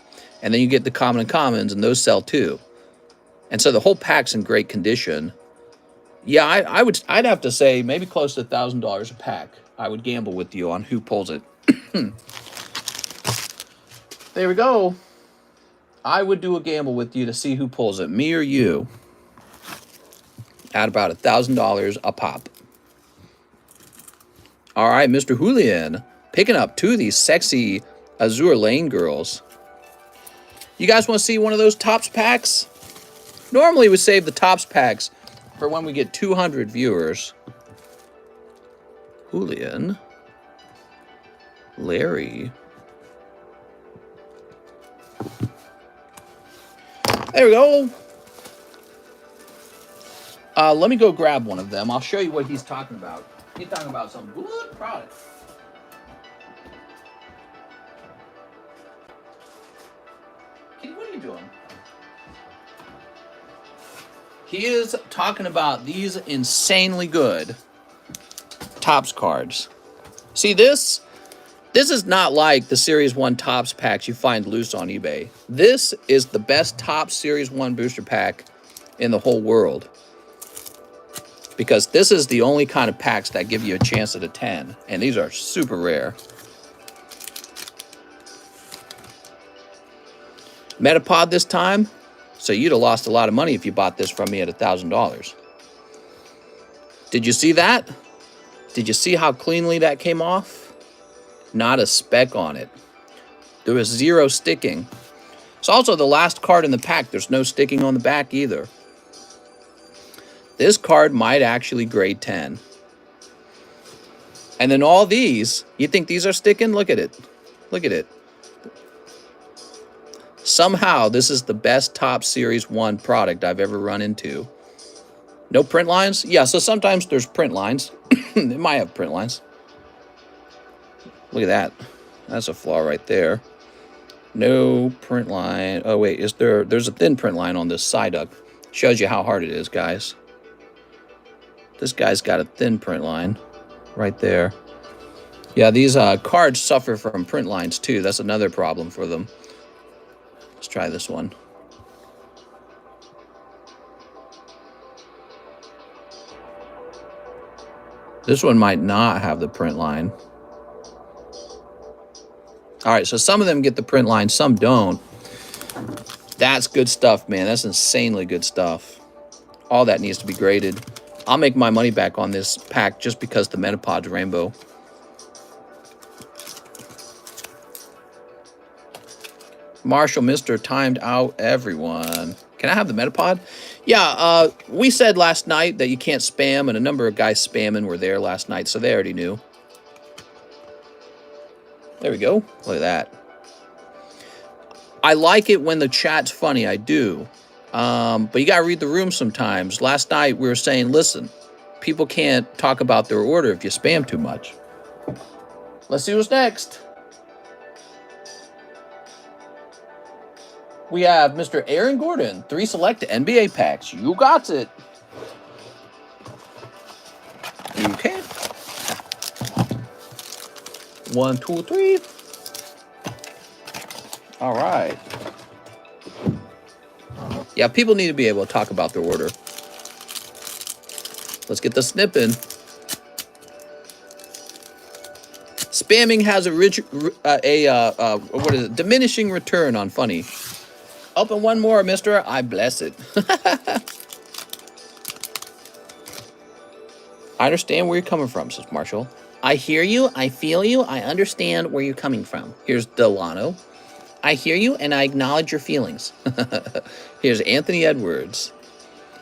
And then you get the common and commons, and those sell too. And so the whole pack's in great condition. Yeah, I'd have to say maybe close to $1,000 a pack. I would gamble with you on who pulls it. There we go. I would do a gamble with you to see who pulls it, me or you. At about $1,000 a pop. All right, Mr. Julian, picking up 2 of these sexy Azure Lane girls. You guys want to see one of those Tops packs? Normally we save the Tops packs for when we get 200 viewers. Julian. Larry. There we go. Let me go grab one of them. I'll show you what he's talking about. He's talking about some good product. Kitty, what are you doing? He is talking about these insanely good Tops cards. See this? This is not like the Series 1 Tops packs you find loose on eBay. This is the best Tops Series 1 booster pack in the whole world. Because this is the only kind of packs that give you a chance at a 10. And these are super rare. Metapod this time. So you'd have lost a lot of money if you bought this from me at $1,000. Did you see that? Did you see how cleanly that came off? Not a speck on it. There was 0 sticking. It's also the last card in the pack. There's no sticking on the back either. This card might actually grade 10. And then all these, you think these are sticking? Look at it. Look at it. Somehow, this is the best Top Series 1 product I've ever run into. No print lines? Yeah, so sometimes there's print lines. It might have print lines. Look at that. That's a flaw right there. No print line. Oh, wait. There's a thin print line on this Psyduck. Shows you how hard it is, guys. This guy's got a thin print line right there. Yeah, these cards suffer from print lines, too. That's another problem for them. Let's try this one. This one might not have the print line. All right, so some of them get the print line, some don't. That's good stuff, man. That's insanely good stuff. All that needs to be graded. I'll make my money back on this pack just because the Metapod's rainbow. Marshall Mr. timed out everyone. Can I have the Metapod? Yeah, we said last night that you can't spam, and a number of guys spamming were there last night, so they already knew. There we go. Look at that. I like it when the chat's funny. I do. But you got to read the room sometimes. Last night we were saying, listen, people can't talk about their order if you spam too much. Let's see what's next. We have Mr. Aaron Gordon, 3 select NBA packs. You got it. Okay. 1, 2, 3. All right. Yeah, people need to be able to talk about their order. Let's get the snip in. Spamming has a diminishing return on funny. Open one more, mister. I bless it. I understand where you're coming from, says Marshall. I hear you. I feel you. I understand where you're coming from. Here's Delano. I hear you, and I acknowledge your feelings. Here's Anthony Edwards.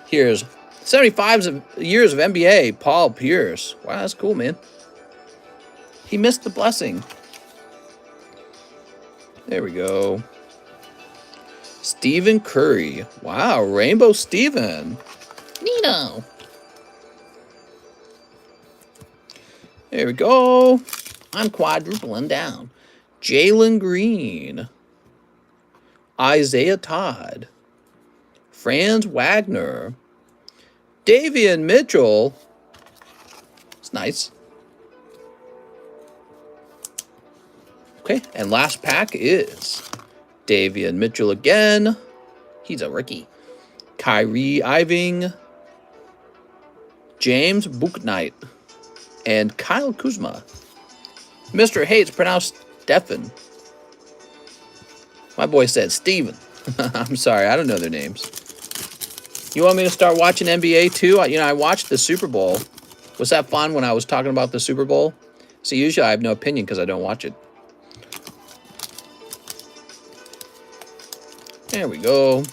Here's 75 years of NBA, Paul Pierce. Wow, that's cool, man. He missed the blessing. There we go. Stephen Curry. Wow, Rainbow Steven. Neato. There we go. I'm quadrupling down. Jalen Green. Isaiah Todd. Franz Wagner. Davian Mitchell. It's nice. Okay, and last pack is Davian Mitchell again. He's a rookie. Kyrie Irving. James Bouknight. and Kyle Kuzma. Mr. Hey, it's pronounced Stefan. My boy said Steven. I'm sorry, I don't know their names. You want me to start watching NBA too? I watched the Super Bowl. Was that fun when I was talking about the Super Bowl? See, usually I have no opinion because I don't watch it. There we go.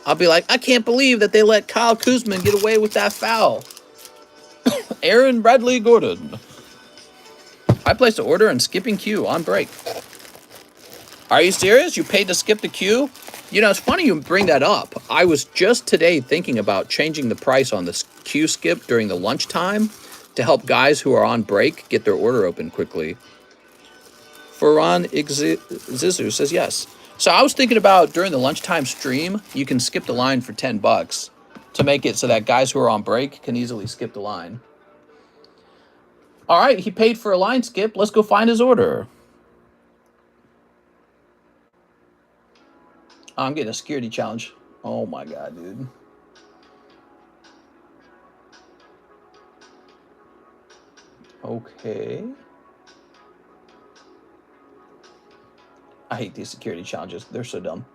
I'll be like, I can't believe that they let Kyle Kuzma get away with that foul. Aaron Bradley Gordon. I placed an order on skipping queue on break. Are you serious? You paid to skip the queue? It's funny you bring that up. I was just today thinking about changing the price on the queue skip during the lunchtime to help guys who are on break get their order open quickly. Ferran Zizu says yes. So I was thinking about during the lunchtime stream, you can skip the line for $10 to make it so that guys who are on break can easily skip the line. All right, he paid for a line skip. Let's go find his order. I'm getting a security challenge. Oh my God, dude. Okay. I hate these security challenges. They're so dumb.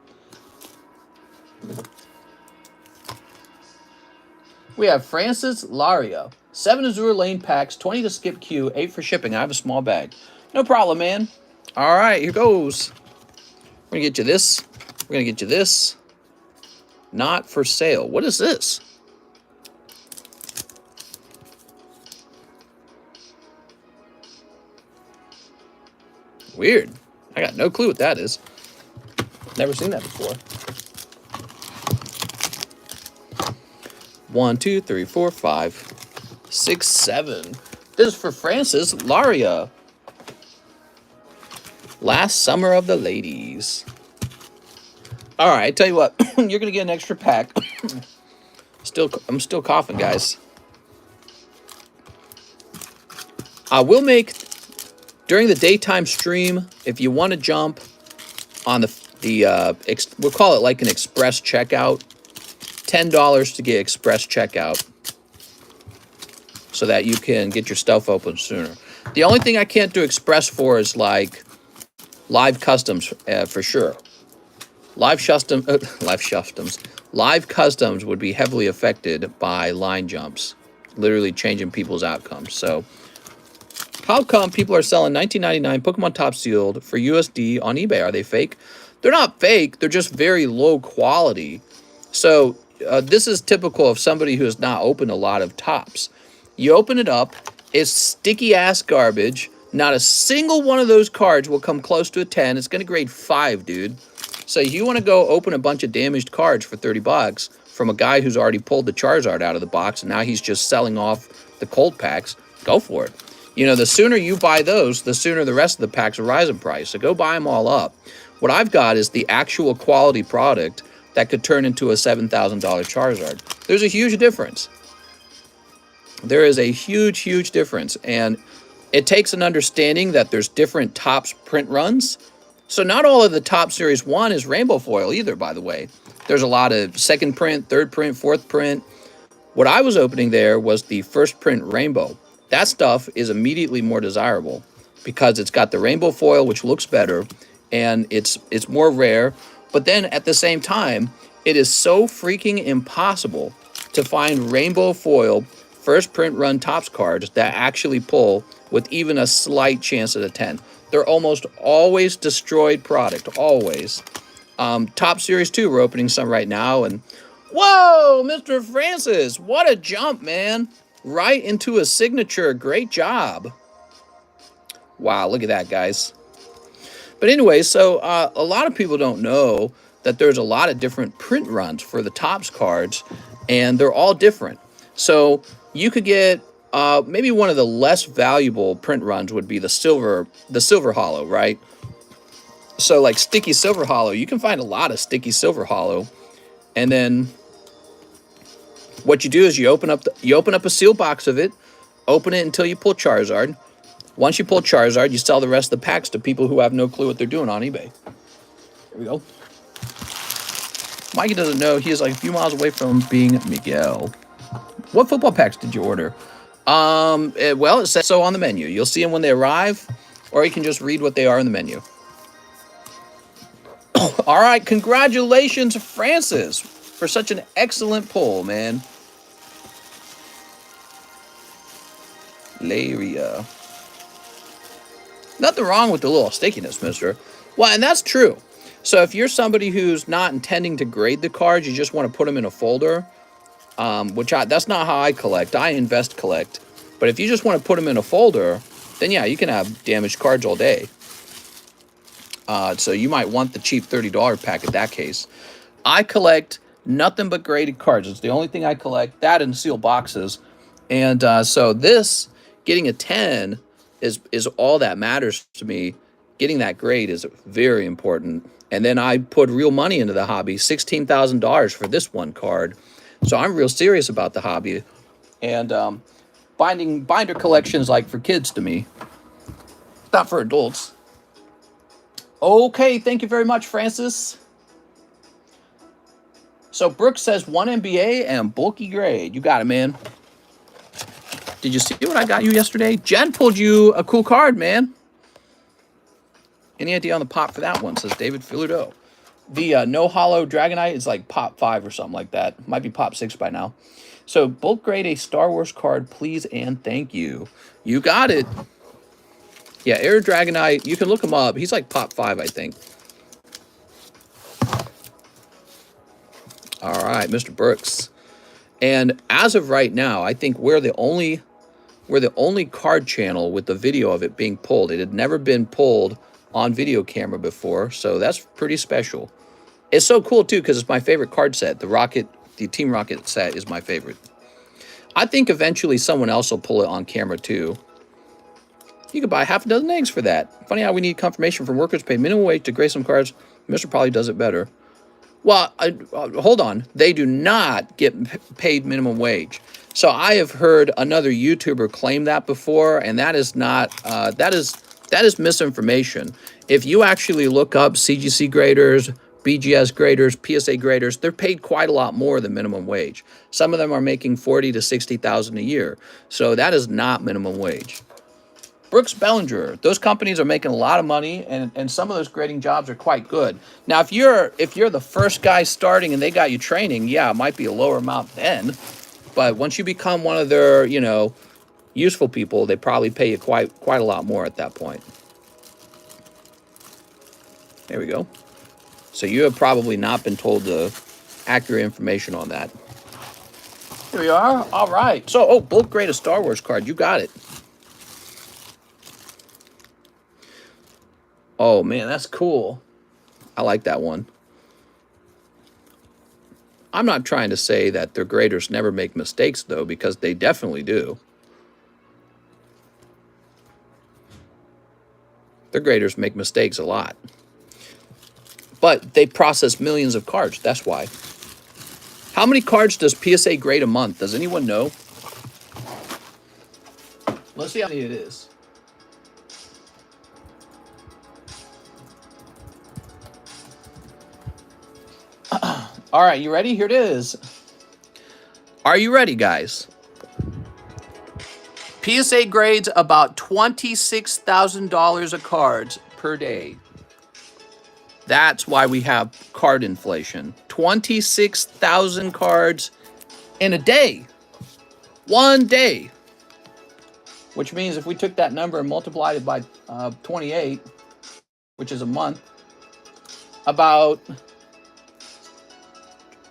We have Francis Laria. 7 Azure Lane packs, 20 to skip queue, 8 for shipping. I have a small bag. No problem, man. All right, here goes. We're going to get you this. We're going to get you this. Not for sale. What is this? Weird. I got no clue what that is. Never seen that before. 1, 2, 3, 4, 5, 6, 7. This is for Francis Laria. Last summer of the ladies. All right, tell you what. You're gonna get an extra pack. I'm still coughing, guys. I will make during the daytime stream, if you want to jump on we'll call it like an express checkout, $10 to get express checkout so that you can get your stuff open sooner. The only thing I can't do express for is like live customs for sure. Live customs would be heavily affected by line jumps, literally changing people's outcomes. So how come people are selling $19.99 Pokemon Top Sealed for USD on eBay? Are they fake? They're not fake. They're just very low quality. So this is typical of somebody who has not opened a lot of tops. You open it up. It's sticky-ass garbage. Not a single one of those cards will come close to a 10. It's going to grade 5, dude. So you want to go open a bunch of damaged cards for $30 from a guy who's already pulled the Charizard out of the box, and now he's just selling off the cold packs. Go for it. The sooner you buy those, the sooner the rest of the packs will rise in price. So go buy them all up. What I've got is the actual quality product that could turn into a $7,000 Charizard. There's a huge difference. There is a huge, huge difference. And it takes an understanding that there's different Topps print runs. So not all of the Top Series 1 is rainbow foil either, by the way. There's a lot of second print, third print, fourth print. What I was opening there was the first print rainbow. That stuff is immediately more desirable because it's got the rainbow foil, which looks better, and it's more rare. But then at the same time, it is so freaking impossible to find rainbow foil first print run Topps cards that actually pull with even a slight chance at a 10. They're almost always destroyed product, always. Top Series 2, we're opening some right now, and whoa, Mr. Francis, what a jump, man. Right into a signature. Great job. Wow, look at that, guys. But anyway, so a lot of people don't know that there's a lot of different print runs for the Topps cards, and they're all different. So you could get maybe one of the less valuable print runs would be the silver hollow, right? So like sticky silver hollow, you can find a lot of sticky silver hollow, and then what you do is you open up a seal box of it, open it until you pull Charizard. Once you pull Charizard, you sell the rest of the packs to people who have no clue what they're doing on eBay. Here we go. Mikey doesn't know he is like a few miles away from being Miguel. What football packs did you order? Well, it says so on the menu. You'll see them when they arrive, or you can just read what they are in the menu. All right, congratulations, Francis, for such an excellent pull, man. Laria. Nothing wrong with the little stickiness, mister. Well, and that's true. So if you're somebody who's not intending to grade the cards, you just want to put them in a folder, that's not how I collect. I invest collect. But if you just want to put them in a folder, then yeah, you can have damaged cards all day. So you might want the cheap $30 pack in that case. I collect nothing but graded cards. It's the only thing I collect. That and sealed boxes. And so this, getting a 10 is all that matters to me. Getting that grade is very important. And then I put real money into the hobby, $16,000 for this one card. So I'm real serious about the hobby. And binder collections like for kids to me, not for adults. Okay, thank you very much, Francis. So Brooks says 1 NBA and bulky grade. You got it, man. Did you see what I got you yesterday? Jen pulled you a cool card, man. Any idea on the pop for that one, says David Filudo. The no hollow Dragonite is like pop 5 or something like that. Might be pop 6 by now. So bulk grade a Star Wars card, please and thank you. You got it. Yeah, Air Dragonite, you can look him up. He's like pop 5, I think. All right, Mr. Brooks. And as of right now, I think we're the only card channel with the video of it being pulled. It had never been pulled on video camera before, so that's pretty special. It's so cool too because it's my favorite card set. The Team Rocket set is my favorite. I think eventually someone else will pull it on camera too. You could buy half a dozen eggs for that. Funny how we need confirmation from workers paid minimum wage to grade some cards. Mr. probably does it better. Well, hold on. They do not get paid minimum wage. So I have heard another YouTuber claim that before, and that is not, that is misinformation. If you actually look up CGC graders, BGS graders, PSA graders, they're paid quite a lot more than minimum wage. Some of them are making $40,000 to $60,000 a year. So that is not minimum wage. Brooks Bellinger, those companies are making a lot of money, and some of those grading jobs are quite good. Now, if you're the first guy starting and they got you training, yeah, it might be a lower amount then. But once you become one of their, useful people, they probably pay you quite a lot more at that point. There we go. So you have probably not been told the accurate information on that. Here we are. All right. So, bulk grade a Star Wars card. You got it. Oh, man, that's cool. I like that one. I'm not trying to say that their graders never make mistakes, though, because they definitely do. Their graders make mistakes a lot. But they process millions of cards. That's why. How many cards does PSA grade a month? Does anyone know? Let's see how many it is. All right, you ready? Here it is. Are you ready, guys? PSA grades about $26,000 of cards per day. That's why we have card inflation. 26,000 cards in a day. One day. Which means if we took that number and multiplied it by 28, which is a month, about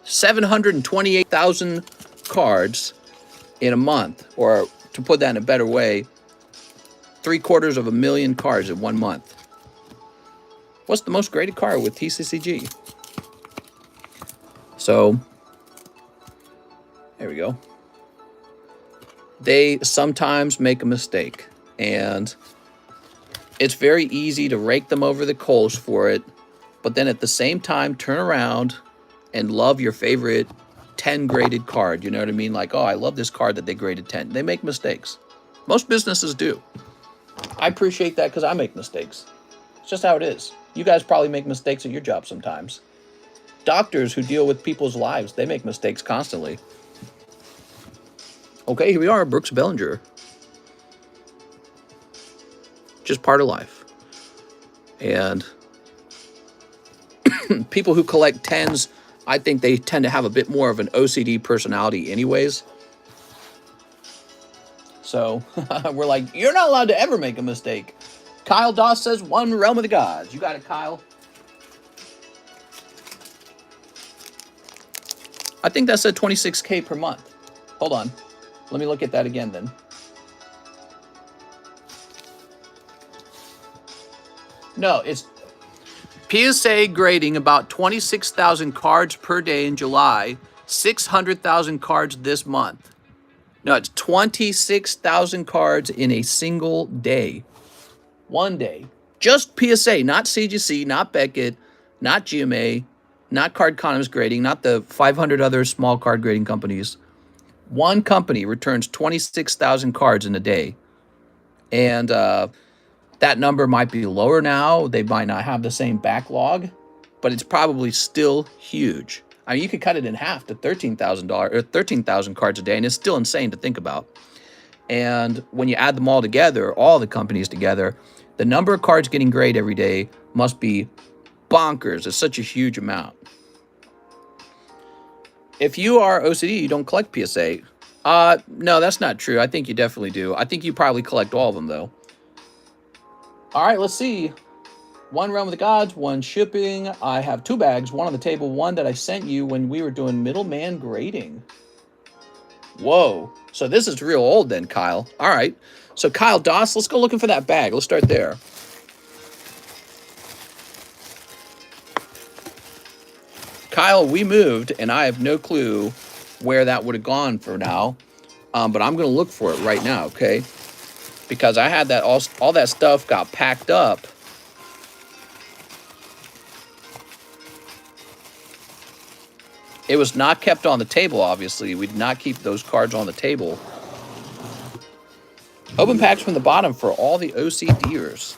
728,000 cards in a month, or to put that in a better way, 750,000 cards in 1 month. What's the most graded card with TCCG? So, there we go. They sometimes make a mistake, and it's very easy to rake them over the coals for it, but then at the same time turn around and love your favorite 10 graded card. You know what I mean? Like, oh, I love this card that they graded 10. They make mistakes. Most businesses do. I appreciate that because I make mistakes. It's just how it is. You guys probably make mistakes at your job sometimes. Doctors who deal with people's lives, they make mistakes constantly. Okay, here we are, Brooks Bellinger. Just part of life. And people who collect 10s, I think they tend to have a bit more of an OCD personality anyways. So we're like, you're not allowed to ever make a mistake. Kyle Doss says one realm of the gods. You got it, Kyle. I think that said 26K per month. Hold on. Let me look at that again then. No, it's PSA grading about 26,000 cards per day in July, 600,000 cards this month. No, it's 26,000 cards in a single day. One day. Just PSA, not CGC, not Beckett, not GMA, not Cardconomist grading, not the 500 other small card grading companies. One company returns 26,000 cards in a day. And that number might be lower now. They might not have the same backlog, but it's probably still huge. I mean, you could cut it in half to $13,000 or 13,000 cards a day, and it's still insane to think about. And when you add them all together, all the companies together, the number of cards getting graded every day must be bonkers. It's such a huge amount. If you are OCD, you don't collect PSA. No, that's not true. I think you definitely do. I think you probably collect all of them, though. All right, let's see. One Realm of the Gods, one shipping. I have 2 bags, one on the table, one that I sent you when we were doing middleman grading. Whoa. So this is real old then, Kyle. All right. So Kyle Doss, let's go looking for that bag. Let's start there. Kyle, we moved, and I have no clue where that would have gone for now. But I'm going to look for it right now, okay? Because I had that all that stuff got packed up. It was not kept on the table, obviously. We did not keep those cards on the table. Open packs from the bottom for all the OCDers.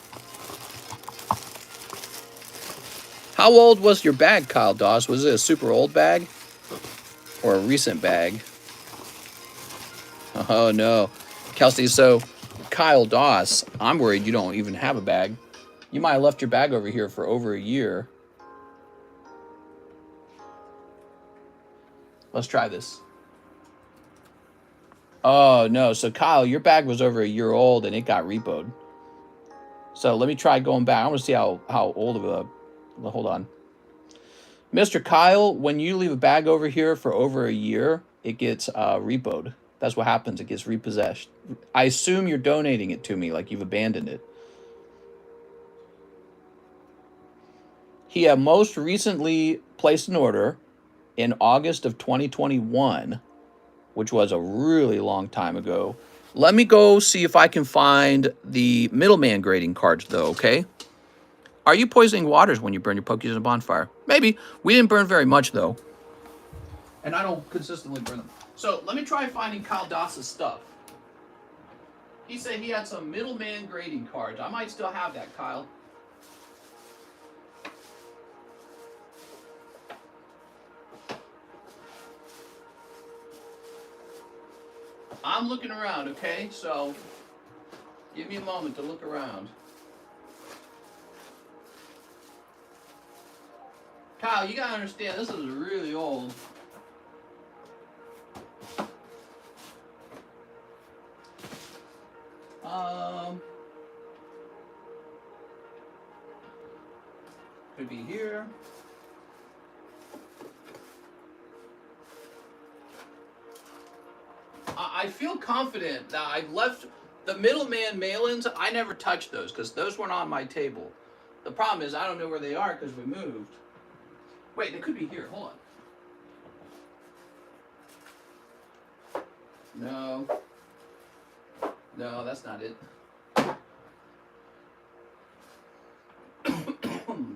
How old was your bag, Kyle Doss? Was it a super old bag? Or a recent bag? Oh, no. Kelsey, so Kyle Doss, I'm worried you don't even have a bag. You might have left your bag over here for over a year. Let's try this. Oh, no. So, Kyle, your bag was over a year old, and it got repoed. So, let me try going back. I want to see how old of a... Hold on. Mr. Kyle, when you leave a bag over here for over a year, it gets repoed. That's what happens. It gets repossessed. I assume you're donating it to me, like you've abandoned it. He had most recently placed an order in August of 2021, which was a really long time ago. Let me go see if I can find the middleman grading cards, though, okay? Are you poisoning waters when you burn your Pokédex in a bonfire? Maybe. We didn't burn very much, though. And I don't consistently burn them. So, let me try finding Kyle Doss's stuff. He said he had some middleman grading cards. I might still have that, Kyle. I'm looking around, okay? So, give me a moment to look around. Kyle, you gotta understand, this is really old. Could be here. I feel confident that I've left the middleman mail-ins. I never touched those because those weren't on my table. The problem is I don't know where they are because we moved. Wait, they could be here. Hold on. No. No, that's not it.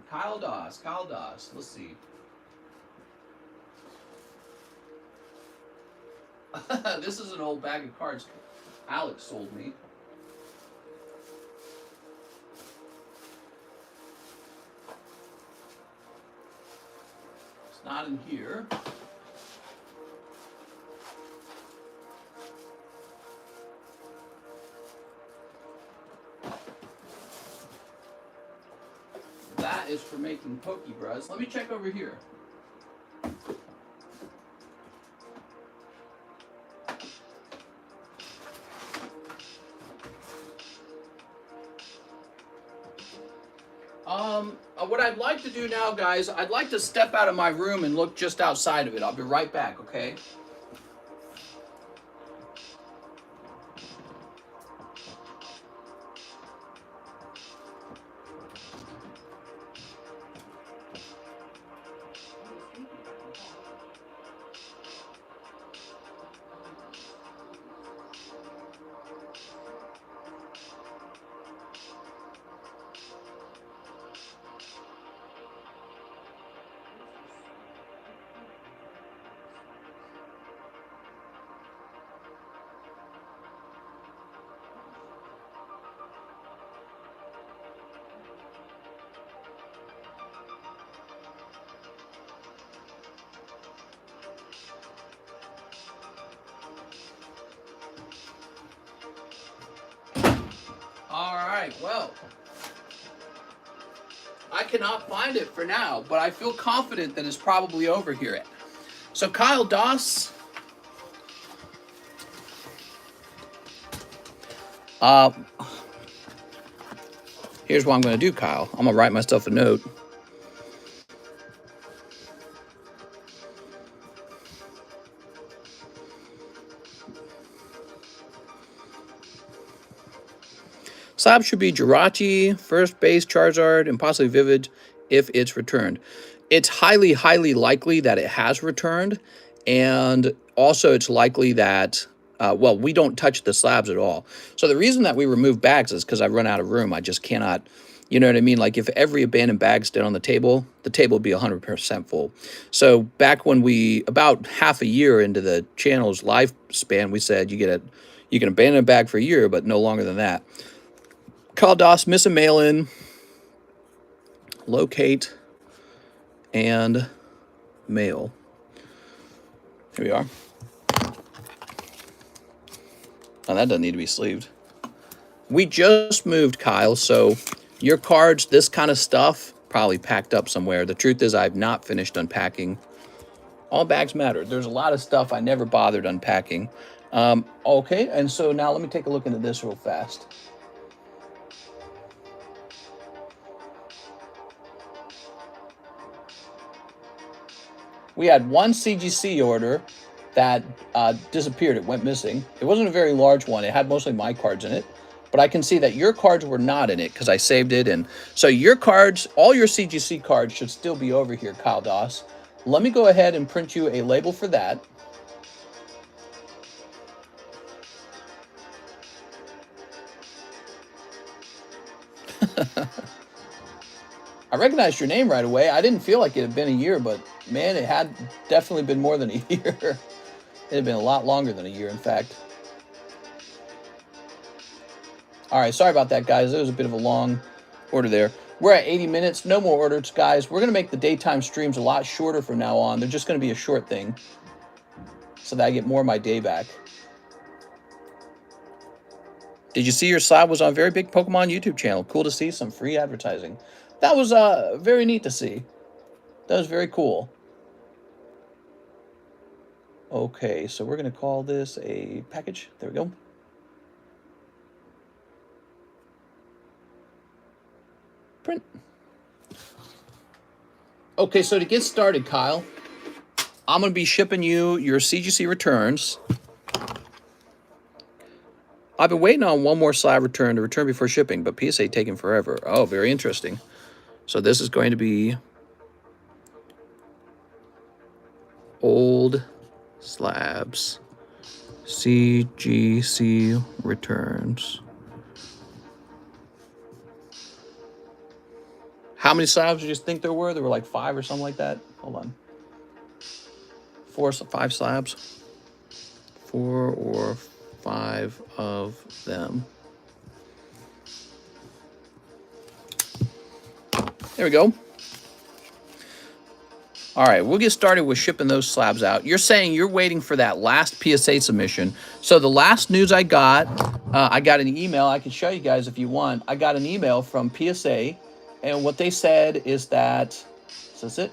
Kyle Doss. Kyle Doss. Let's see. This is an old bag of cards Alex sold me. It's not in here. that is for making Pokebras. Let me check over here. What I'd like to do now, guys, I'd like to step out of my room and look just outside of it. I'll be right back, okay? Alright, well, I cannot find it for now, but I feel confident that it's probably over here. So Kyle Doss, here's what I'm going to do, Kyle. I'm going to write myself a note. Slab should be Jirachi, first base Charizard, and possibly Vivid if it's returned. It's highly, highly likely that it has returned, and also it's likely that, well, we don't touch the slabs at all. So the reason that we remove bags is because I've run out of room. I just cannot, you know what I mean? Like if every abandoned bag's dead on the table would be 100% full. So back when we, about half a year into the channel's lifespan, we said you can abandon a bag for a year, but no longer than that. Kyle Doss, miss a mail-in, locate, and mail. Here we are. Oh, that doesn't need to be sleeved. We just moved, Kyle, so your cards, this kind of stuff, probably packed up somewhere. The truth is I've not finished unpacking. All bags matter. There's a lot of stuff I never bothered unpacking. Okay, and so now let me take a look into this real fast. We had one CGC order that disappeared. It went missing. It wasn't a very large one. It had mostly my cards in it. But I can see that your cards were not in it because I saved it. And so your cards, all your CGC cards should still be over here, Kyle Doss. Let me go ahead and print you a label for that. I recognized your name right away. I didn't feel like it had been a year, but man, it had definitely been more than a year. It had been a lot longer than a year, in fact. All right, sorry about that, guys. It was a bit of a long order there. We're at 80 minutes. No more orders, guys. We're going to make the daytime streams a lot shorter from now on. They're just going to be a short thing so that I get more of my day back. Did you see your slab was on a very big Pokemon YouTube channel? Cool to see some free advertising. That was very neat to see. That was very cool. Okay, so we're going to call this a package. There we go. Print. Okay, so to get started, Kyle, I'm going to be shipping you your CGC returns. I've been waiting on one more slab return to return before shipping, but PSA taking forever. Oh, very interesting. So this is going to be old slabs, CGC returns. How many slabs do you think there were? There were like 5 or something like that. Hold on. 4 or 5 slabs. 4 or 5 of them. There we go. All right, we'll get started with shipping those slabs out. You're saying you're waiting for that last PSA submission. So the last news I got an email. I can show you guys if you want. I got an email from PSA And what they said is that, is this it?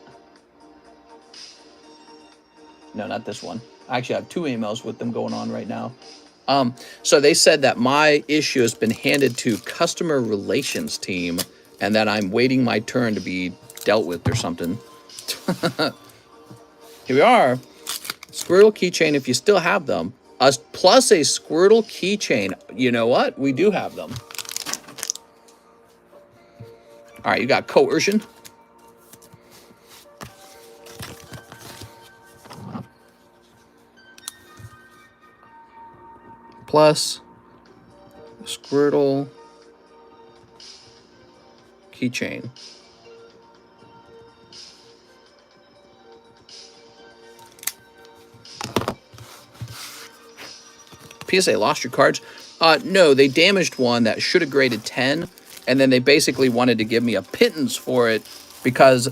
No, not this one. I actually have 2 emails with them going on right now. So they said that my issue has been handed to customer relations team and that I'm waiting my turn to be dealt with or something. Here we are. Squirtle keychain, if you still have them. Plus a Squirtle keychain. You know what? We do have them. All right, you got coercion. Plus Squirtle keychain. PSA, lost your cards? No, they damaged one that should have graded 10, and then they basically wanted to give me a pittance for it because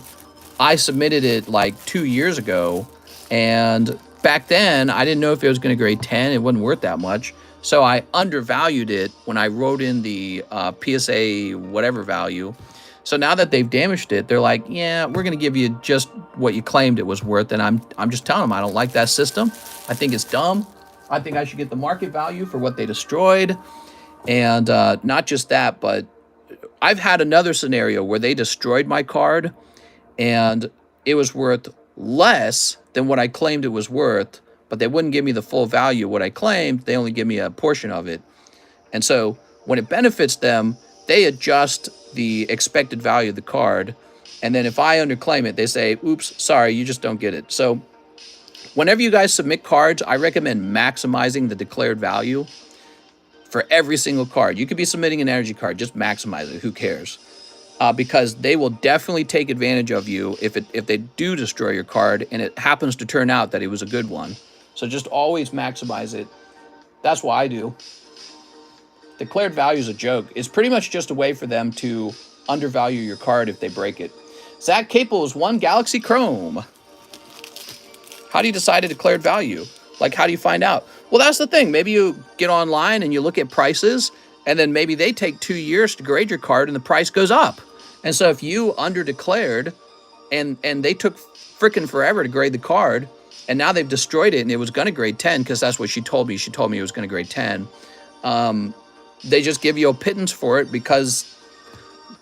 I submitted it like 2 years ago, and back then I didn't know if it was going to grade 10. It wasn't worth that much, so I undervalued it when I wrote in the PSA whatever value. So now that they've damaged it, they're like, yeah, we're going to give you just what you claimed it was worth, and I'm just telling them I don't like that system. I think it's dumb. I think I should get the market value for what they destroyed. And not just that, but I've had another scenario where they destroyed my card and it was worth less than what I claimed it was worth, but they wouldn't give me the full value of what I claimed. They only give me a portion of it. And so when it benefits them, they adjust the expected value of the card. And then if I underclaim it, they say, oops, sorry, you just don't get it. So whenever you guys submit cards, I recommend maximizing the declared value for every single card. You could be submitting an energy card, just maximize it. Who cares? Because they will definitely take advantage of you if they do destroy your card and it happens to turn out that it was a good one. So just always maximize it. That's what I do. Declared value is a joke. It's pretty much just a way for them to undervalue your card if they break it. Zach Capel is 1 Galaxy Chrome. How do you decide a declared value? Like, how do you find out? Well, that's the thing. Maybe you get online and you look at prices, and then maybe they take 2 years to grade your card and the price goes up. And so if you underdeclared and they took freaking forever to grade the card, and now they've destroyed it and it was going to grade 10 because that's what she told me. She told me it was going to grade 10. They just give you a pittance for it because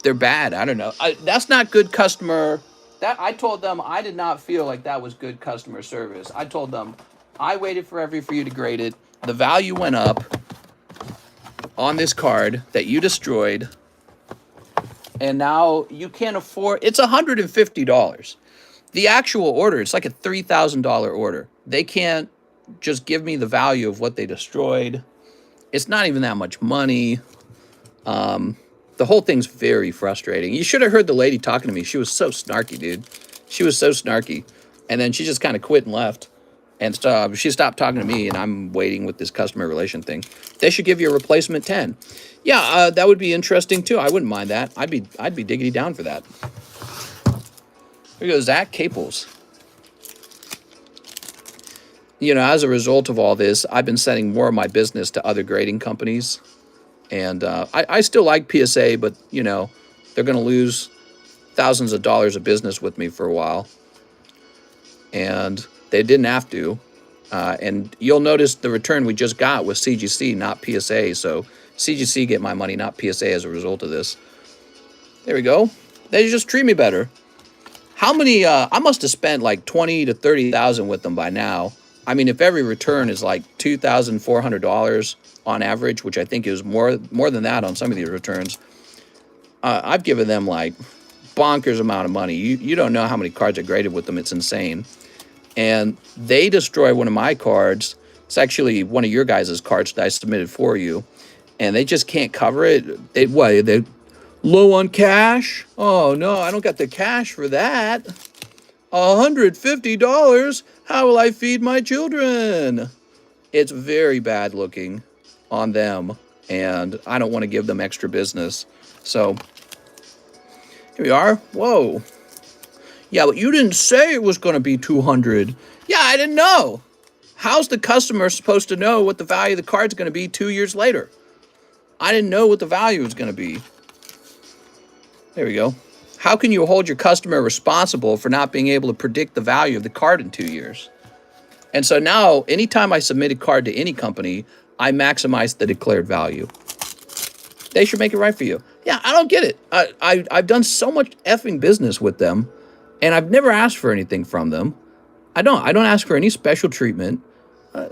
they're bad. I don't know. That's not good customer. I told them I did not feel like that was good customer service. I told them I waited forever for you to grade it. The value went up on this card that you destroyed. And now you can't afford, it's $150. The actual order, it's like a $3,000 order. They can't just give me the value of what they destroyed. It's not even that much money. The whole thing's very frustrating. You should have heard the lady talking to me. She was so snarky, dude. She was so snarky. And then she just kind of quit and left. And she stopped talking to me, and I'm waiting with this customer relation thing. They should give you a replacement 10. Yeah, that would be interesting, too. I wouldn't mind that. I'd be diggity down for that. Here goes Zach Capels. You know, as a result of all this, I've been sending more of my business to other grading companies. And I still like PSA, but, you know, they're going to lose thousands of dollars of business with me for a while. And they didn't have to. And you'll notice the return we just got was CGC, not PSA. So CGC get my money, not PSA, as a result of this. There we go. They just treat me better. How many? I must have spent like 20 to 30,000 with them by now. I mean, if every return is like $2,400 on average, which I think is more than that on some of these returns, I've given them like bonkers amount of money. You don't know how many cards I graded with them. It's insane. And they destroy one of my cards. It's actually one of your guys' cards that I submitted for you. And they just can't cover it. They low on cash? Oh, no, I don't got the cash for that. $150? How will I feed my children? It's very bad looking on them, and I don't want to give them extra business. So, here we are. Whoa. Yeah, but you didn't say it was going to be 200. Yeah, I didn't know. How's the customer supposed to know what the value of the card's going to be 2 years later? I didn't know what the value was going to be. There we go. How can you hold your customer responsible for not being able to predict the value of the card in 2 years? And so now, anytime I submit a card to any company, I maximize the declared value. They should make it right for you. Yeah, I don't get it. I've done so much effing business with them, and I've never asked for anything from them. I don't ask for any special treatment.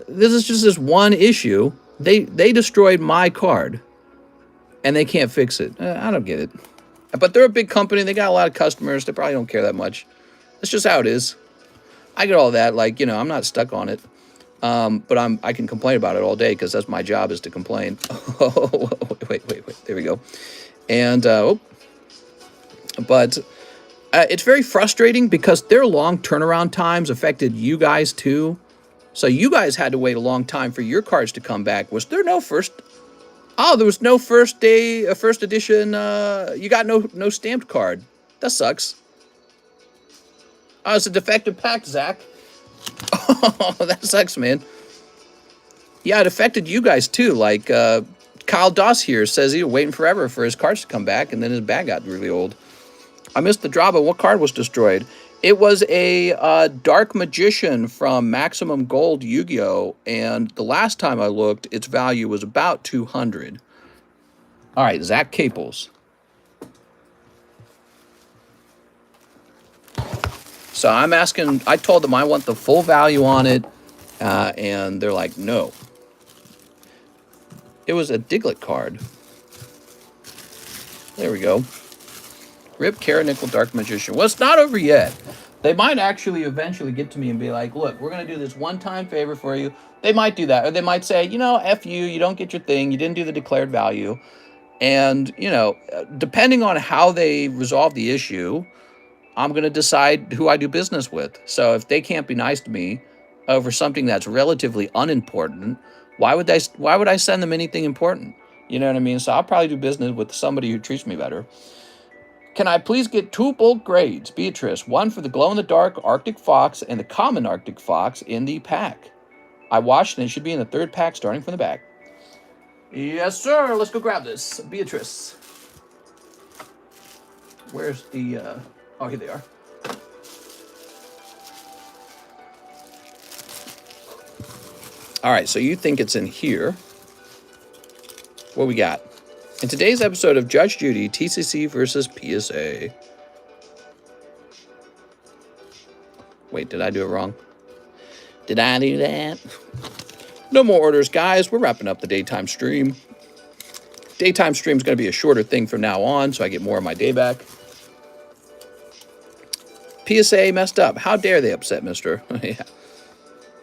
This is just this one issue. They destroyed my card, and they can't fix it. I don't get it. But they're a big company. They got a lot of customers. They probably don't care that much. That's just how it is. I get all that. Like, you know, I'm not stuck on it. But I can complain about it all day because that's my job, is to complain. Oh, wait. There we go. And, but it's very frustrating because their long turnaround times affected you guys too. So you guys had to wait a long time for your cards to come back. Was there no first? Oh, there was no first edition. You got no stamped card. That sucks. Oh, it's a defective pack, Zach. Oh, that sucks, man. Yeah, it affected you guys too. Like Kyle Doss here says he was waiting forever for his cards to come back, and then his bag got really old. I missed the drop, but what card was destroyed? It was a Dark Magician from Maximum Gold Yu-Gi-Oh! And the last time I looked, its value was about 200. All right, Zach Caples. So I'm asking, I told them I want the full value on it, and they're like, no. It was a Diglett card. There we go. Rip Kara Nickel Dark Magician. Well, it's not over yet. They might actually eventually get to me and be like, look, we're going to do this one-time favor for you. They might do that. Or they might say, you know, F you don't get your thing. You didn't do the declared value. And, you know, depending on how they resolve the issue, I'm going to decide who I do business with. So if they can't be nice to me over something that's relatively unimportant, why would I send them anything important? You know what I mean? So I'll probably do business with somebody who treats me better. Can I please get 2 bulk grades, Beatrice? One for the glow-in-the-dark Arctic Fox and the common Arctic Fox in the pack. I watched, and it should be in the 3rd pack starting from the back. Yes, sir. Let's go grab this. Beatrice. Where's the... Oh, here they are. All right, so you think it's in here. What we got? In today's episode of Judge Judy, TCC versus PSA. Wait, did I do it wrong? Did I do that? No more orders, guys. We're wrapping up the daytime stream. Daytime stream is going to be a shorter thing from now on, so I get more of my day back. PSA messed up. How dare they upset, mister? Yeah.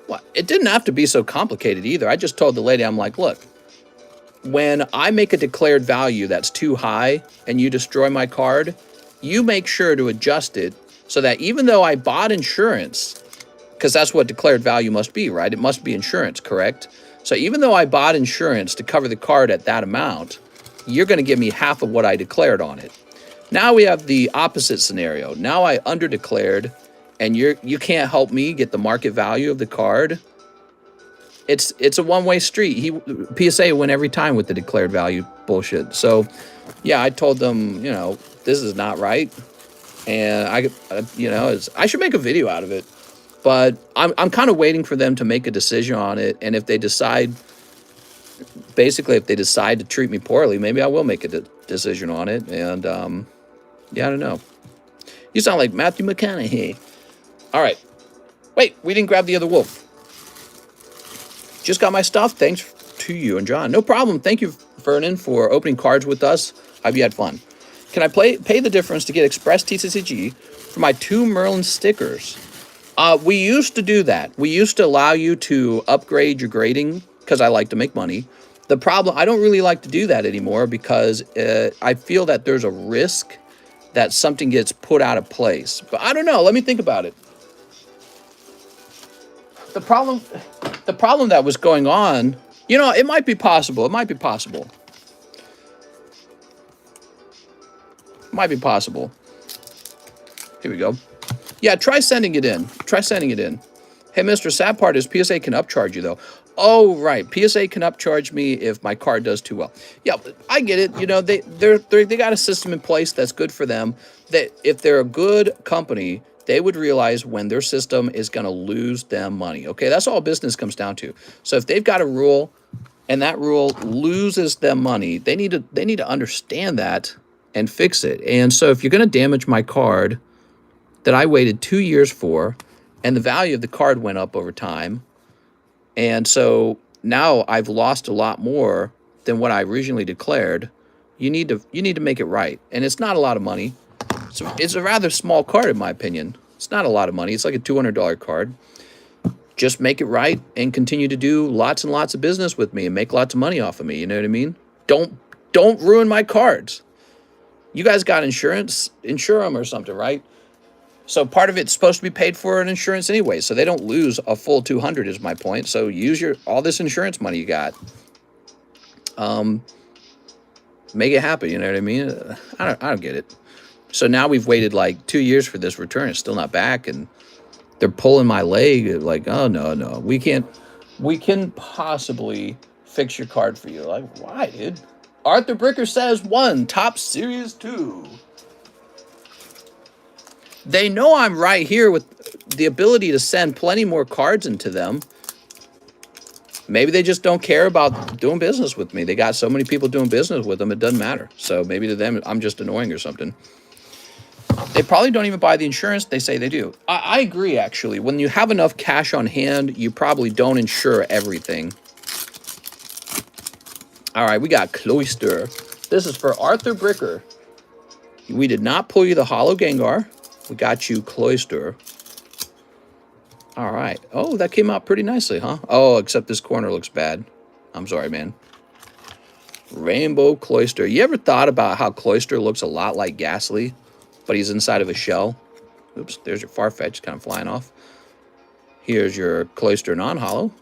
Well, it didn't have to be so complicated either. I just told the lady, I'm like, look, when I make a declared value that's too high and you destroy my card, you make sure to adjust it so that even though I bought insurance, because that's what declared value must be, right? It must be insurance, correct? So even though I bought insurance to cover the card at that amount, you're going to give me half of what I declared on it. Now we have the opposite scenario. Now I underdeclared, and you can't help me get the market value of the card. It's a one-way street. PSA win every time with the declared value bullshit. So, yeah, I told them, you know, this is not right, and I should make a video out of it. But I'm kind of waiting for them to make a decision on it, and if they decide, basically, if they decide to treat me poorly, maybe I will make a decision on it. And yeah, I don't know. You sound like Matthew McConaughey. All right. Wait, we didn't grab the other wolf. Just got my stuff. Thanks to you and John. No problem. Thank you, Vernon, for opening cards with us. Hope you had fun. Can I pay the difference to get Express TCCG for my 2 Merlin stickers? We used to do that. We used to allow you to upgrade your grading because I like to make money. The problem, I don't really like to do that anymore because I feel that there's a risk that something gets put out of place. But I don't know. Let me think about it. The problem that was going on, you know, it might be possible. It might be possible. Might be possible. Here we go. Yeah, try sending it in. Try sending it in. Hey, Mr. Sad part is PSA can upcharge you, though. Oh, right. PSA can upcharge me if my card does too well. Yeah, I get it. You know, they got a system in place that's good for them. That if they're a good company, they would realize when their system is going to lose them money. Okay, that's all business comes down to. So if they've got a rule and that rule loses them money, they need to understand that and fix it. And so if you're going to damage my card that I waited 2 years for, and the value of the card went up over time, and so now I've lost a lot more than what I originally declared. You need to make it right, and it's not a lot of money. So it's a rather small card in my opinion. It's not a lot of money. It's like a $200 card. Just make it right and continue to do lots and lots of business with me and make lots of money off of me. You know what I mean? Don't ruin my cards. You guys got insurance? Insure them or something, right? So part of it's supposed to be paid for in insurance anyway, so they don't lose a full 200 is my point. So use all this insurance money you got. Make it happen, you know what I mean? I don't get it. So now we've waited like 2 years for this return. It's still not back, and they're pulling my leg like, oh no, we can possibly fix your card for you. Like, why, dude? Arthur Bricker says 1, Top Series 2. They know I'm right here with the ability to send plenty more cards into them. Maybe they just don't care about doing business with me. They got so many people doing business with them, it doesn't matter. So maybe to them, I'm just annoying or something. They probably don't even buy the insurance. They say they do. I agree, actually. When you have enough cash on hand, you probably don't insure everything. All right, we got Cloyster. This is for Arthur Bricker. We did not pull you the Hollow Gengar. We got you Cloyster. All right. Oh, that came out pretty nicely, huh? Oh, except this corner looks bad. I'm sorry, man. Rainbow Cloyster. You ever thought about how Cloyster looks a lot like Ghastly, but he's inside of a shell? Oops, there's your Farfetch kind of flying off. Here's your Cloyster non-hollow.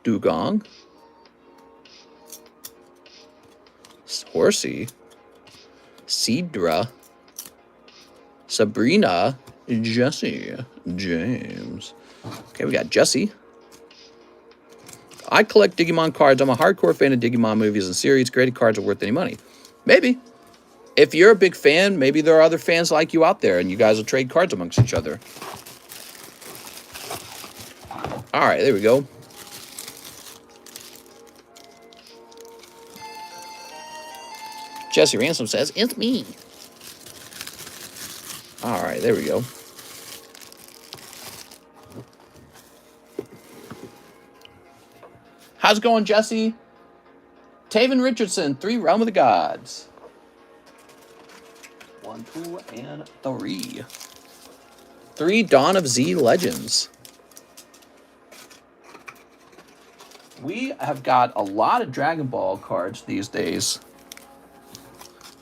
Dugong. Horsey. Cedra. Sabrina. Jesse. James. Okay, we got Jesse. I collect Digimon cards. I'm a hardcore fan of Digimon movies and series. Graded cards are worth any money. Maybe. If you're a big fan, maybe there are other fans like you out there, and you guys will trade cards amongst each other. All right, there we go. Jesse Ransom says, it's me. All right, there we go. How's it going, Jesse? Taven Richardson, 3 Realm of the Gods. 1, 2, and 3. 3 Dawn of Z Legends. We have got a lot of Dragon Ball cards these days.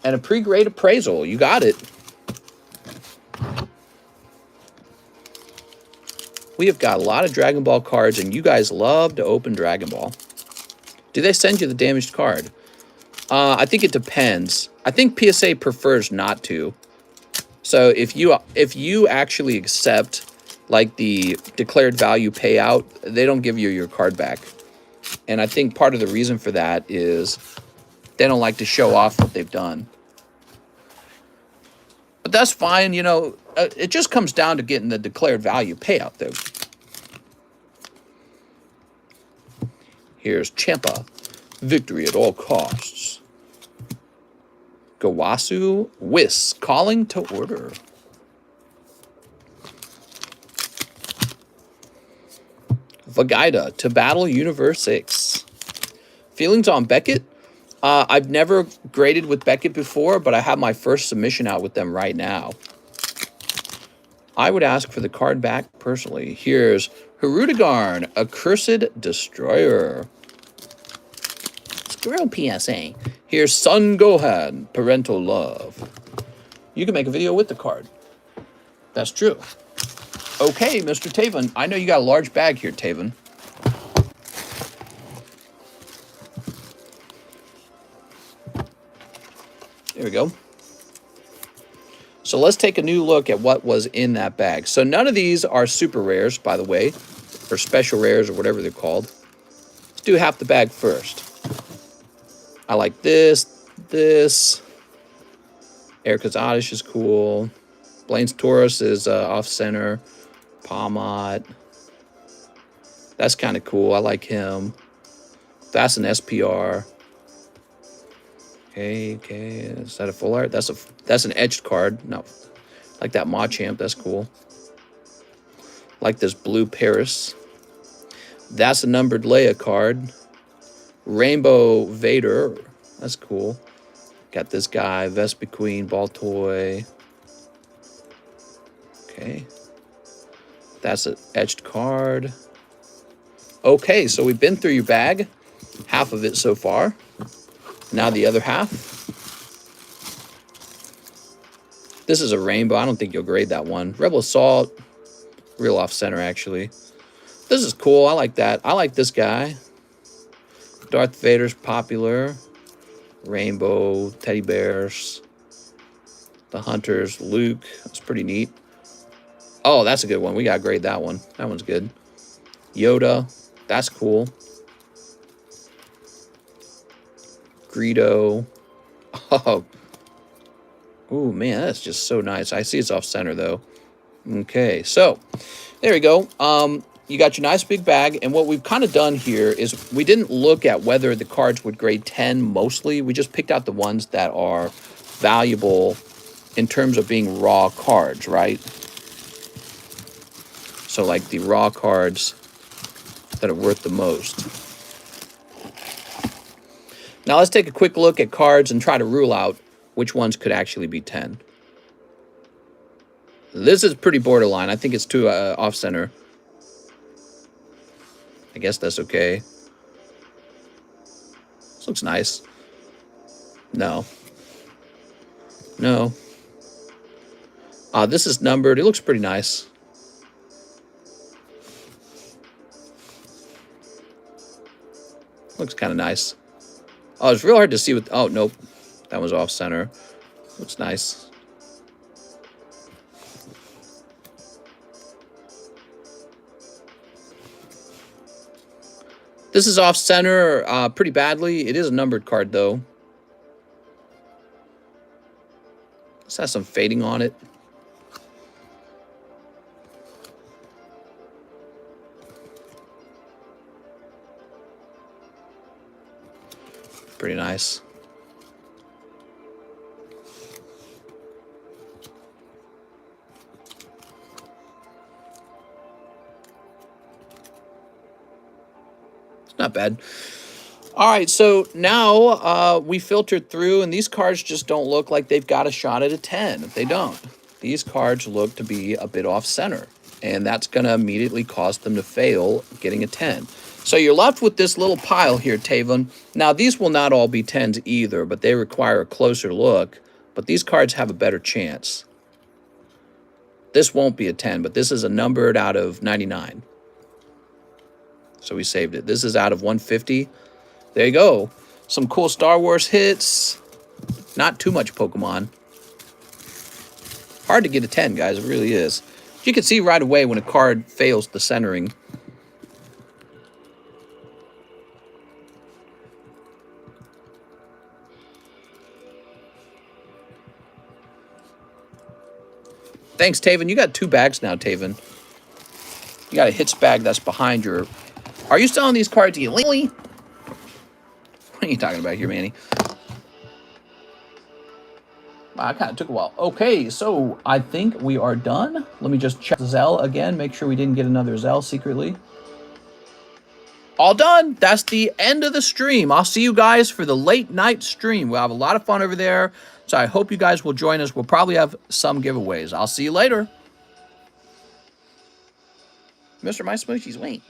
And a pre-grade appraisal. You got it. We have got a lot of Dragon Ball cards, and you guys love to open Dragon Ball. Do they send you the damaged card? I think it depends. I think PSA prefers not to. So if you actually accept like the declared value payout, they don't give you your card back. And I think part of the reason for that is they don't like to show off what they've done. But that's fine, you know. It just comes down to getting the declared value payout, though. Here's Champa. Victory at all costs. Gawasu. WEISS. Calling to order. Vegeta. To battle Universe 6. Feelings on Beckett? I've never graded with Beckett before, but I have my first submission out with them right now. I would ask for the card back personally. Here's Hirudegarn, Accursed Destroyer. Screw PSA. Here's Son Gohan, Parental Love. You can make a video with the card. That's true. Okay, Mr. Taven. I know you got a large bag here, Taven. There we go. So let's take a new look at what was in that bag. So none of these are super rares, by the way, or special rares or whatever they're called. Let's do half the bag first. I like this. Erica's Oddish is cool. Blaine's Taurus is off-center. Palmot. That's kind of cool. I like him. That's an SPR. Okay. Is that a full art? That's an edged card. No. Like that Machamp. That's cool. Like this blue Paris. That's a numbered Leia card. Rainbow Vader. That's cool. Got this guy. Vespiquen, Baltoy. Okay. That's an edged card. Okay, so we've been through your bag. Half of it so far. Now the other half. This is a rainbow. I don't think you'll grade that one. Rebel Assault. Real off-center, actually. This is cool. I like that. I like this guy. Darth Vader's popular. Rainbow. Teddy Bears. The Hunters. Luke. That's pretty neat. Oh, that's a good one. We got to grade that one. That one's good. Yoda. That's cool. Greedo. Oh. Ooh, man, that's just so nice. I see it's off-center, though. Okay, so there we go. You got your nice big bag, and what we've kind of done here is we didn't look at whether the cards would grade 10 mostly. We just picked out the ones that are valuable in terms of being raw cards, right? So like the raw cards that are worth the most. Now let's take a quick look at cards and try to rule out which ones could actually be 10. This is pretty borderline. I think it's too off-center. I guess that's okay. This looks nice. No. No. This is numbered. It looks pretty nice. Looks kind of nice. Oh, it's real hard to see with... Oh, nope. That was off-center. Looks nice. This is off-center pretty badly. It is a numbered card, though. This has some fading on it. Pretty nice. Not bad. All right, so now we filtered through, and these cards just don't look like they've got a shot at a 10. They don't. These cards look to be a bit off-center, and that's going to immediately cause them to fail getting a 10. So you're left with this little pile here, Taven. Now, these will not all be 10s either, but they require a closer look. But these cards have a better chance. This won't be a 10, but this is a numbered out of 99. So we saved it. This is out of 150. There you go. Some cool Star Wars hits. Not too much Pokemon. Hard to get a 10, guys. It really is. You can see right away when a card fails the centering. Thanks, Taven. You got 2 bags now, Taven. You got a hits bag that's behind your... Are you selling these cards illegally? What are you talking about here, Manny? Wow, it kind of took a while. Okay, so I think we are done. Let me just check ZELLE again. Make sure we didn't get another ZELLE secretly. All done. That's the end of the stream. I'll see you guys for the late night stream. We'll have a lot of fun over there. So I hope you guys will join us. We'll probably have some giveaways. I'll see you later. Mr. My Smoochies, wait.